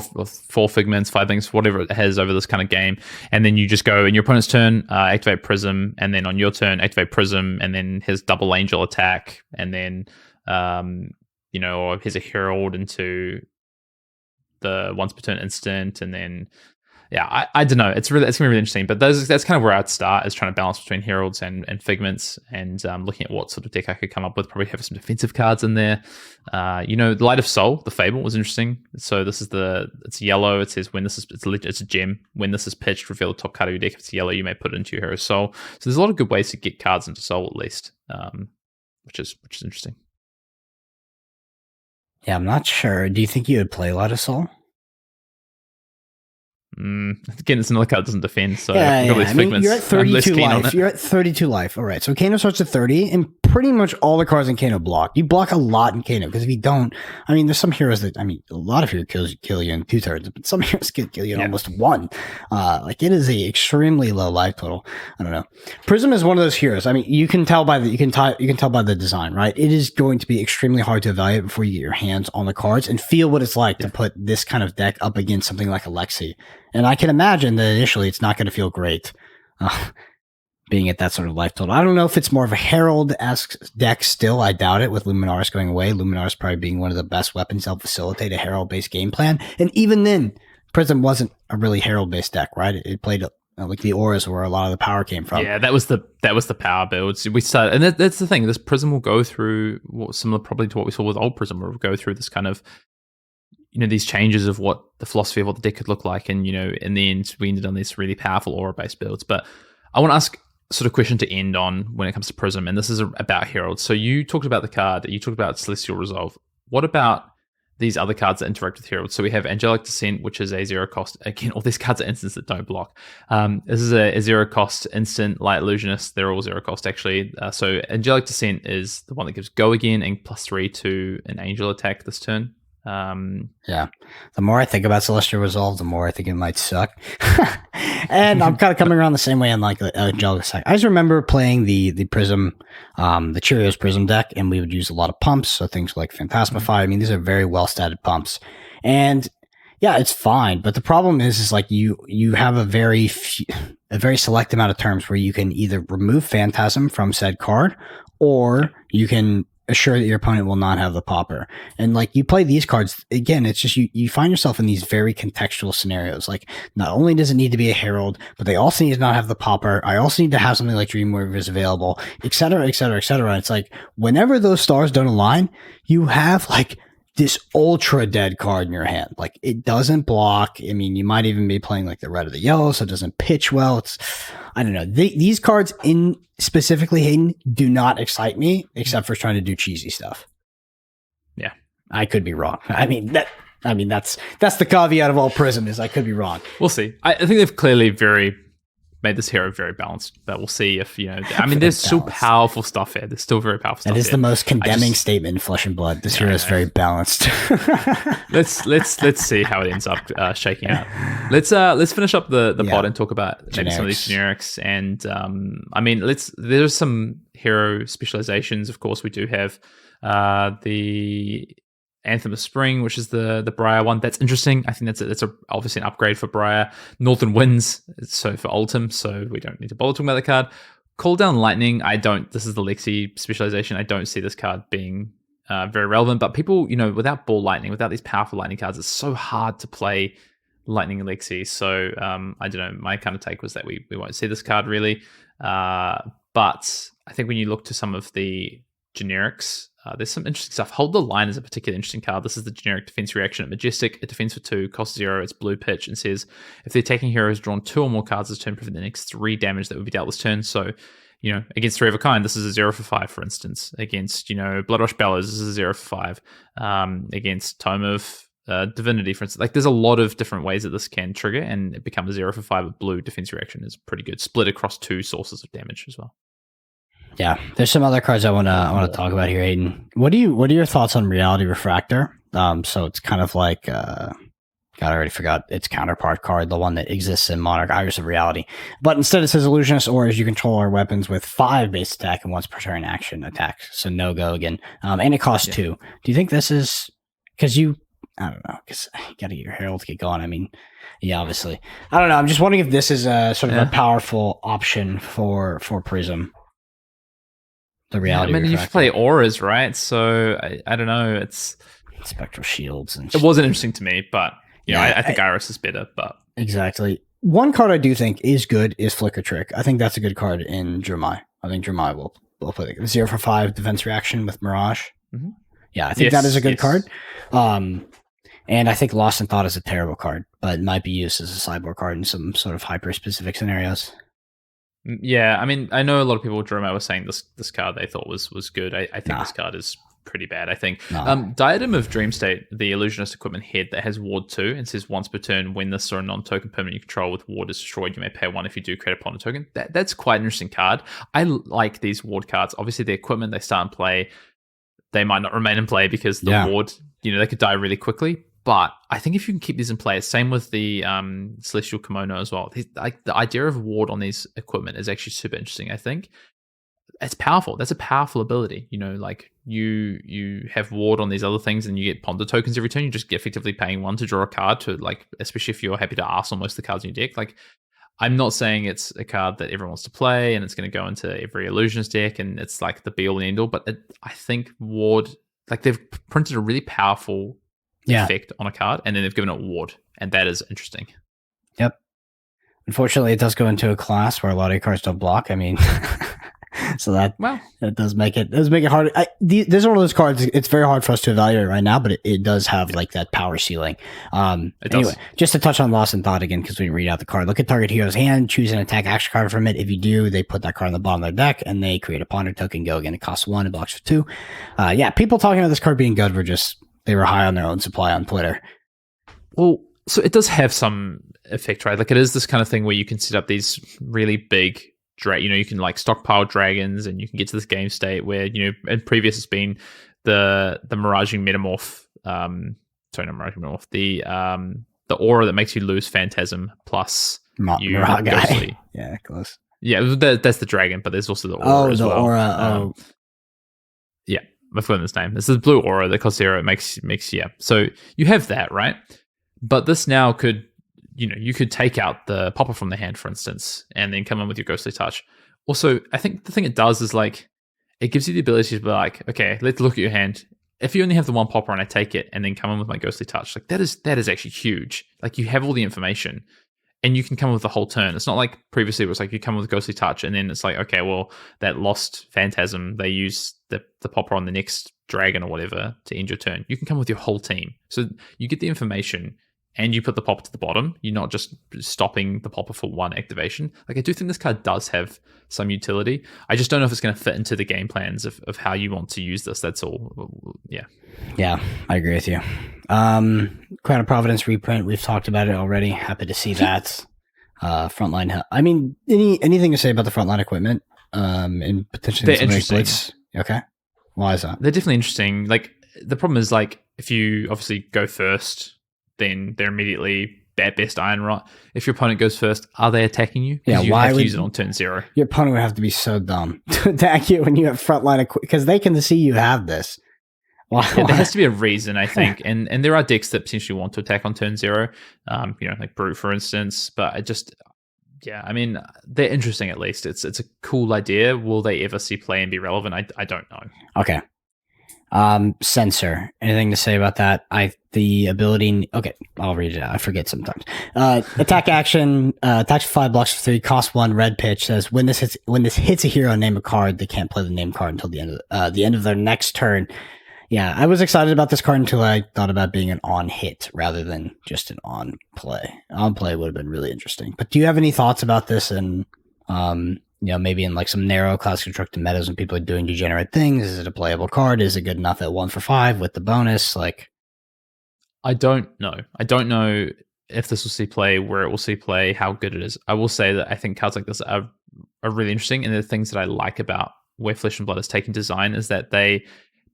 figments, 5 things, whatever it has over this kind of game, and then you just go in your opponent's turn, activate Prism, and then on your turn, activate Prism, and then his double angel attack, and then or here's a herald into the once per turn instant, and then I don't know. It's gonna be really interesting. But that's kind of where I'd start, is trying to balance between heralds and figments, and looking at what sort of deck I could come up with. Probably have some defensive cards in there. The Light of Soul, the Fable, was interesting. So this is it's yellow. It says when this is it's a gem. When this is pitched, reveal the top card of your deck. If it's yellow, you may put it into your hero soul. So there's a lot of good ways to get cards into soul, at least, which is interesting. Yeah, I'm not sure. Do you think you would play Light of Soul? Again, it's another card that doesn't defend, so I mean, you're at 32 life. You're at 32 life. All right, so Kano starts at 30, and pretty much all the cards in Kano block. You block a lot in Kano, because if you don't, I mean, there's some heroes that, a lot of heroes kill you in 2 turns, but some heroes can kill you in almost 1. Like, it is a extremely low life total. I don't know. Prism is one of those heroes. I mean, you can tell by the design, right? It is going to be extremely hard to evaluate before you get your hands on the cards and feel what it's like to put this kind of deck up against something like Alexi. And I can imagine that initially it's not going to feel great being at that sort of life total. I don't know if it's more of a Herald-esque deck still. I doubt it, with Luminaris going away. Luminaris probably being one of the best weapons to help facilitate a Herald-based game plan. And even then, Prism wasn't a really Herald-based deck, right? It played like the auras, where a lot of the power came from. Yeah, that was the power builds. We started, and that's the thing. This Prism will go through similar probably to what we saw with old Prism, where we'll go through this kind of these changes of what the philosophy of what the deck could look like. And, in the end, we ended on these really powerful aura-based builds. But I want to ask sort of question to end on when it comes to Prism, and this is about Herald. So you talked about the card, you talked about Celestial Resolve. What about these other cards that interact with Herald? So we have Angelic Descent, which is a 0 cost. Again, all these cards are instants that don't block. This is a 0 cost instant, Light Illusionist. They're all 0 cost, actually. So Angelic Descent is the one that gives Go Again and +3 to an angel attack this turn. The more I think about Celestial Resolve, the more I think it might suck. And I'm kind of coming around the same way on like Angelic Descent. I just remember playing the Prism, the Cheerios Prism deck, and we would use a lot of pumps, so things like Phantasmify. I mean, these are very well statted pumps, and yeah, it's fine. But the problem is like you have a very select amount of terms where you can either remove Phantasm from said card, or you can assure that your opponent will not have the popper. And like, you play these cards, again, it's just you find yourself in these very contextual scenarios. Like, not only does it need to be a herald, but they also need to not have the popper. I also need to have something like Dreamweavers available, et cetera, et cetera, et cetera. And it's like, whenever those stars don't align, you have like this ultra dead card in your hand. Like, it doesn't block. I mean, you might even be playing like the red or the yellow, so it doesn't pitch well. I don't know. These cards specifically, Hayden, do not excite me, except for trying to do cheesy stuff. Yeah. I could be wrong. That's the caveat of all Prism, is I could be wrong. We'll see. I think they've clearly made this hero very balanced, but we'll see if, there's still powerful stuff here. There's still very powerful stuff. That is the most condemning statement in Flesh and Blood. This hero is very balanced. let's see how it ends up shaking out. Let's finish up the pod and talk about maybe some of these generics. And there's some hero specializations. Of course, we do have the Anthem of Spring, which is the Briar one. That's interesting. I think that's obviously an upgrade for Briar. Northern Winds, so for Ultim, so we don't need to bother talking about the card. Call Down Lightning, this is the Lexi specialization. I don't see this card being very relevant, but people, without Ball Lightning, without these powerful Lightning cards, it's so hard to play Lightning Lexi. So I don't know, my kind of take was that we won't see this card really. But I think when you look to some of the generics, there's some interesting stuff. Hold the Line is a particularly interesting card. This is the generic defense reaction at Majestic. It defends for 2, costs 0, it's blue pitch, and says if the attacking hero has drawn 2 or more cards this turn, prevent the next 3 damage that would be dealt this turn. So, against 3 of a kind, this is a 0 for 5, for instance. Against, Bloodrush Bellows, this is a 0 for 5. Against Tome of Divinity, for instance. Like, there's a lot of different ways that this can trigger, and it becomes a 0 for 5 with blue defense reaction is pretty good. Split across 2 sources of damage as well. Yeah, there's some other cards I want to talk about here, Hayden. What are your thoughts on Reality Refractor? So it's kind of like God, I already forgot its counterpart card, the one that exists in Monarch Iris of Reality. But instead it says Illusionist Auras, you control our weapons with 5 base attack and once per turn action attack. So no go again. And it costs 2. Do you think this is... Because I don't know, because you got to get your Herald to get going. I mean, yeah, obviously. I don't know. I'm just wondering if this is a sort of a powerful option for Prism. The reality. I mean, you play auras, right? So I don't know. It's spectral shields. And it wasn't interesting to me, but I think Iris is better. But exactly. One card I do think is good is Flicker Trick. I think that's a good card in Jermai. I think Jermai will play the 0 for 5 defense reaction with Mirage. Mm-hmm. Yeah, I think that is a good card. And I think Lost in Thought is a terrible card, but it might be used as a sideboard card in some sort of hyper-specific scenarios. Yeah, I mean, I know a lot of people, Jeremiah was saying this card they thought was good. I think this card is pretty bad, I think. Diadem of Dreamstate, the Illusionist equipment head that has Ward 2 and says once per turn, when this or a non-token permanent you control with Ward is destroyed, you may pay 1 if you do create upon a token. That's quite an interesting card. I like these Ward cards. Obviously, the equipment, they start in play. They might not remain in play because the Ward, they could die really quickly. But I think if you can keep these in play, same with the Celestial Kimono as well. Like the idea of Ward on these equipment is actually super interesting. I think it's powerful. That's a powerful ability. Like you have Ward on these other things, and you get Ponder tokens every turn. You just get effectively paying 1 to draw a card to especially if you're happy to arsenal most of the cards in your deck. Like, I'm not saying it's a card that everyone wants to play, and it's going to go into every Illusionist deck, and it's like the be all and end all. But I think Ward, like they've printed a really powerful effect on a card, and then they've given it Ward, and that is interesting. Yep. Unfortunately, it does go into a class where a lot of your cards don't block. I mean, so that does make it hard. This is one of those cards. It's very hard for us to evaluate right now, but it does have like that power ceiling. Anyway, just to touch on Lost in Thought again, because we didn't read out the card. Look at target hero's hand, choose an attack action card from it. If you do, they put that card on the bottom of their deck, and they create a Ponder token. Go again. It costs 1. It blocks for 2. People talking about this card being good they were high on their own supply on Twitter. Well, so it does have some effect, right? Like it is this kind of thing where you can set up these really big you can like stockpile dragons, and you can get to this game state where, in previous it's been the Miraging Metamorph, the aura that makes you lose Phantasm plus Mirage guy. Yeah, close. Yeah, that's the dragon, but there's also the aura as well. Aura. Yeah. I've forgotten his name. This is blue aura that costs 0. It makes So you have that, right? But this now could, you could take out the popper from the hand, for instance, and then come in with your ghostly touch. Also, I think the thing it does is like it gives you the ability to be like, okay, let's look at your hand. If you only have the 1 popper and I take it and then come in with my ghostly touch, like that is actually huge. Like you have all the information. And you can come with the whole turn. It's not like previously it was like you come with Ghostly Touch, and then it's like, okay, well, that lost Phantasm, they use the popper on the next dragon or whatever to end your turn. You can come with your whole team. So you get the information, and you put the popper to the bottom. You're not just stopping the popper for 1 activation. Like I do think this card does have some utility. I just don't know if it's going to fit into the game plans of how you want to use this. That's all. Yeah. Yeah, I agree with you. Crown of Providence reprint. We've talked about it already. Happy to see that. Frontline. I mean, anything to say about the frontline equipment? And potentially they're interesting. Blitz? Okay. Why is that? They're definitely interesting. Like the problem is like if you obviously go first, then they're immediately at best iron rot. If your opponent goes first, are they attacking you? Yeah, you why have would to use it on turn 0? Your opponent would have to be so dumb to attack you when you have frontline equipment, because they can see you have this. Why? Yeah, there has to be a reason, I think, and there are decks that potentially want to attack on turn 0, like Brute, for instance. But I mean, they're interesting at least. It's a cool idea. Will they ever see play and be relevant? I don't know. Okay. Censor. Anything to say about that? The ability. Okay, I'll read it out. I forget sometimes. Attack action. Attacks for 5, blocks for 3, cost 1. Red pitch says when this hits a hero, name a card. They can't play the named card until the end of their next turn. Yeah, I was excited about this card until I thought about being an on hit rather than just an on play. On play would have been really interesting. But do you have any thoughts about this? And maybe in like some narrow class constructed metas when people are doing degenerate things, is it a playable card? Is it good enough at 1 for 5 with the bonus? Like, I don't know. I don't know if this will see play, where it will see play, how good it is. I will say that I think cards like this are really interesting, and the things that I like about where Flesh and Blood is taking design is that they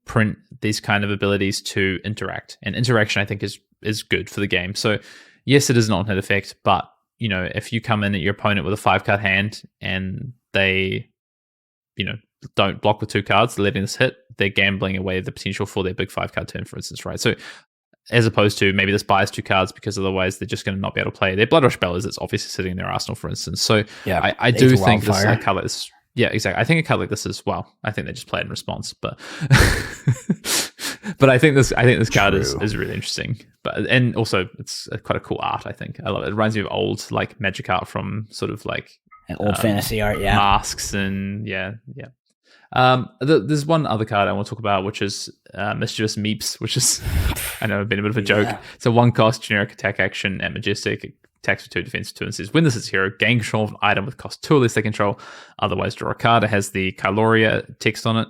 print these kind of abilities to interact, and interaction I think is is good for the game. So yes, it is an alternate effect, but if you come in at your opponent with a 5-card hand and they, don't block with 2 cards, letting this hit, they're gambling away the potential for their big 5-card turn, for instance, right? So as opposed to maybe this buys 2 cards because otherwise they're just going to not be able to play their Blood Rush Bellers that's obviously sitting in their arsenal, for instance. So yeah, I do think this is a card like this. Yeah, exactly. I think a card like this as well. I think they just play it in response, but but I think this card is really interesting. But and also it's quite a cool art. I think I love it. It reminds me of old like magic art from sort of like old fantasy art, yeah, masks and yeah. There's one other card I want to talk about, which is Mischievous Meeps, which is I know been a bit of a joke. Yeah. It's a 1-cost generic attack action at Majestic. It attacks for 2, defense for 2, and says when this is hero, gain control of an item with cost 2 or less they control. Otherwise, draw a card. It has the Kyloria text on it.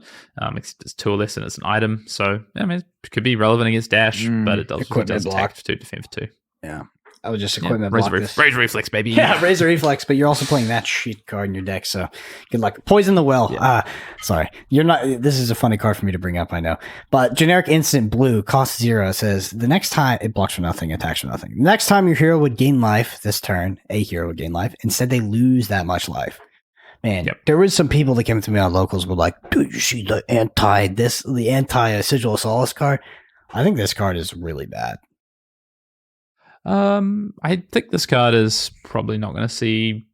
It's 2 or less and it's an item. So I mean, it could be relevant against Dash, but it does attack for 2, defense for 2. Yeah. I would just equipment Razor block this. Razor Reflex, baby. Yeah, Razor Reflex, but you're also playing that shit card in your deck, so good luck. Poison the Well. Yeah. Sorry. You're not. This is a funny card for me to bring up, I know. But generic instant blue, cost 0, says the next time it blocks for nothing, attacks for nothing. The next time your hero would gain life this turn, a hero would gain life. Instead, they lose that much life. Man, there was some people that came to me on locals were like, dude, you see the anti Sigil of Solace card? I think this card is really bad. I think this card is probably not going to see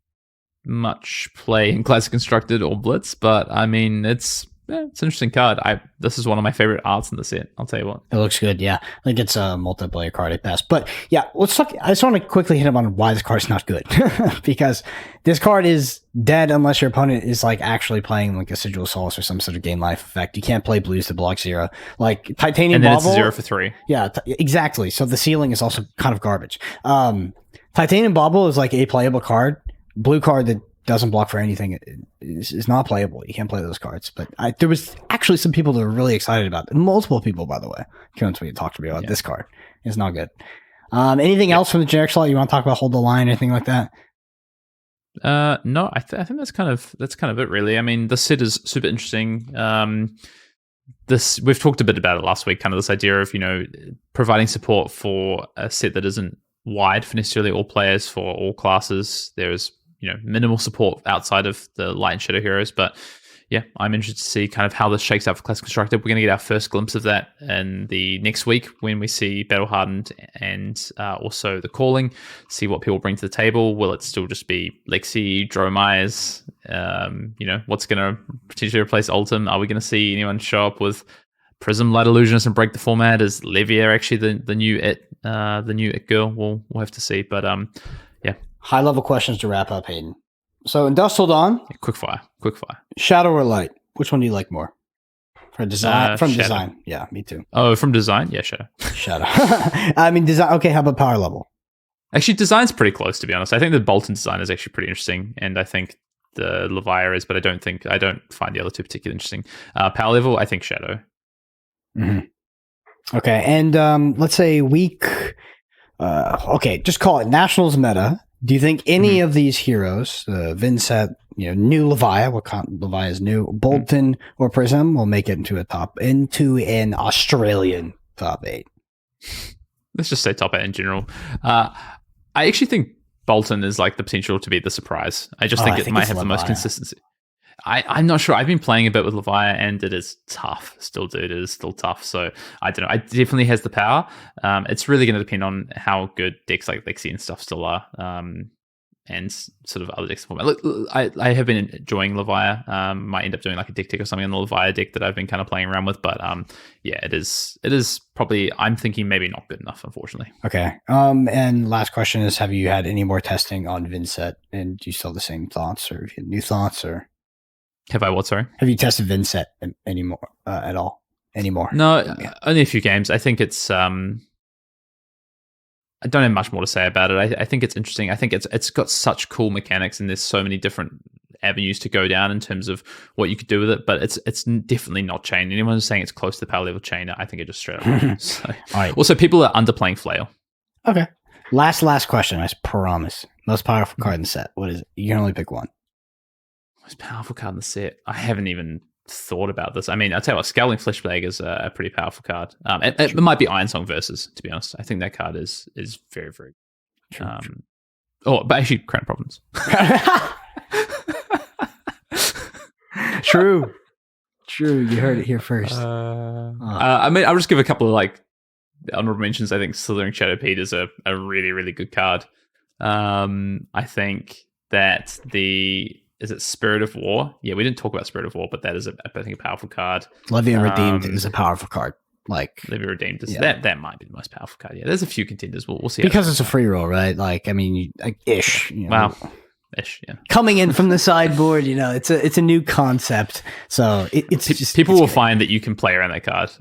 much play in Classic Constructed or Blitz, but I mean, it's an interesting card. This is one of my favorite arts in the set. I'll tell you what. It looks good, yeah. I think it's a multiplayer card at best. But yeah, let's talk. I just want to quickly hit on why this card is not good. Because this card is dead unless your opponent is like actually playing like a Sigil of Solace or some sort of gain life effect. You can't play blues to block 0. Like Titanium and then Bauble. It's 0 for 3. Yeah, exactly. So the ceiling is also kind of garbage. Titanium Bauble is like a playable card. Blue card that doesn't block for anything is not playable. You can't play those cards. But there was actually some people that were really excited about it. Multiple people, by the way, came to me and talked to me about this card. It's not good. Anything else from the generic slot you want to talk about? Hold the line, anything like that? No, I think that's kind of it, really. I mean, the set is super interesting. We've talked a bit about it last week. Kind of this idea of providing support for a set that isn't wide for necessarily all players for all classes. There's minimal support outside of the light and shadow heroes, but yeah, I'm interested to see kind of how this shakes out for Classic Constructed. We're going to get our first glimpse of that in the next week when we see Battle Hardened and also the Calling, see what people bring to the table. Will it still just be Lexi, Dromeyes? What's going to potentially replace Ultim? Are we going to see anyone show up with Prism, Light Illusionist and break the format? Is Levia actually the new it girl? We'll have to see, but yeah. High level questions to wrap up, Hayden. So in Dusk Till Dawn, quick fire. Shadow or light? Which one do you like more? From design, Shadow. Design, yeah, me too. Oh, from design, yeah, Shadow. I mean, design. Okay, how about power level? Actually, design's pretty close, to be honest. I think the Boltyn design is actually pretty interesting, and I think the Levia is, but I don't find the other two particularly interesting. Power level, I think Shadow. Mm-hmm. Okay, and let's say week. Okay, just call it Nationals meta. Do you think any of these heroes, Vincent, new Levia, what Levia is new, Boltyn or Prism, will make it into an Australian top 8? Let's just say top 8 in general. I actually think Boltyn is like the potential to be the surprise. I just think it might have the most consistency. I'm not sure. I've been playing a bit with Levia and it is tough. Still, dude, it is still tough. So I don't know. It definitely has the power. It's really going to depend on how good decks like Lexi and stuff still are. And sort of other decks. Look, I have been enjoying Levia. Might end up doing like a deck or something on the Levia deck that I've been kind of playing around with. But yeah, it is probably, I'm thinking maybe not good enough, unfortunately. Okay. And last question is, have you had any more testing on Vincent? And do you still have the same thoughts, or have you had new thoughts, or? Have I what, sorry? Have you tested Vincent anymore at all? Anymore? No, only a few games. I think it's I don't have much more to say about it. I think it's interesting. I think it's got such cool mechanics and there's so many different avenues to go down in terms of what you could do with it, but it's definitely not chain. Anyone who's saying it's close to the power level chain, I think it just straight up. So. All right. Also, people are underplaying Flail. Okay. Last question, I promise. Most powerful card in the set. What is it? You can only pick one. Most powerful card in the set. I haven't even thought about this. I mean, I'll tell you what, Scowling Fleshbag is a pretty powerful card. It might be Ironsong Versus, to be honest. I think that card is very, very True. Oh, but actually, Crown Province. True. You heard it here first. I mean, I'll just give a couple of like honorable mentions. I think Slithering Shadowpede is a really, really good card. I think that is it Spirit of War? Yeah, we didn't talk about Spirit of War, but that is I think a powerful card. Levian Redeemed is a powerful card. Like Levian Redeemed is that might be the most powerful card. Yeah, there's a few contenders. We'll see. Because it's a free roll, right? Like, I mean, ish. Wow. Ish, yeah. Coming in from the sideboard, it's a new concept. So it's just people will find that you can play around that card,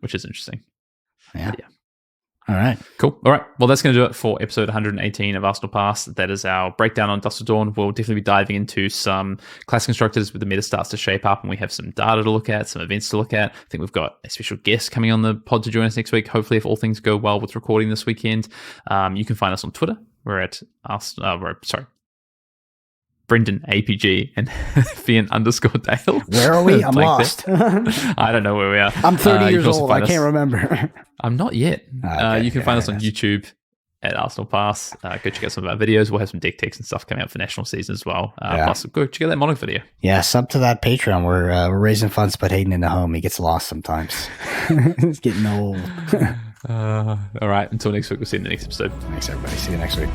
which is interesting. Yeah. All right. Cool. All right. Well, that's going to do it for episode 118 of Arsenal Pass. That is our breakdown on Dusk Till Dawn. We'll definitely be diving into some class constructors with the meta starts to shape up, and we have some data to look at, some events to look at. I think we've got a special guest coming on the pod to join us next week. Hopefully, if all things go well with recording this weekend. You can find us on Twitter. We're at Brendan APG and Fian_Dale. Where are we? I'm lost. I don't know where we are. I'm 30 years old. I can't remember. I'm not yet. Okay, you can find us on YouTube at Arsenal Pass. Go check out some of our videos. We'll have some deck techs and stuff coming out for national season as well. Plus, go check out that Monarch video. Yeah, sub to that Patreon. We're raising funds to put Hayden in the home. He gets lost sometimes. It's getting old. All right. Until next week, we'll see you in the next episode. Thanks, everybody. See you next week.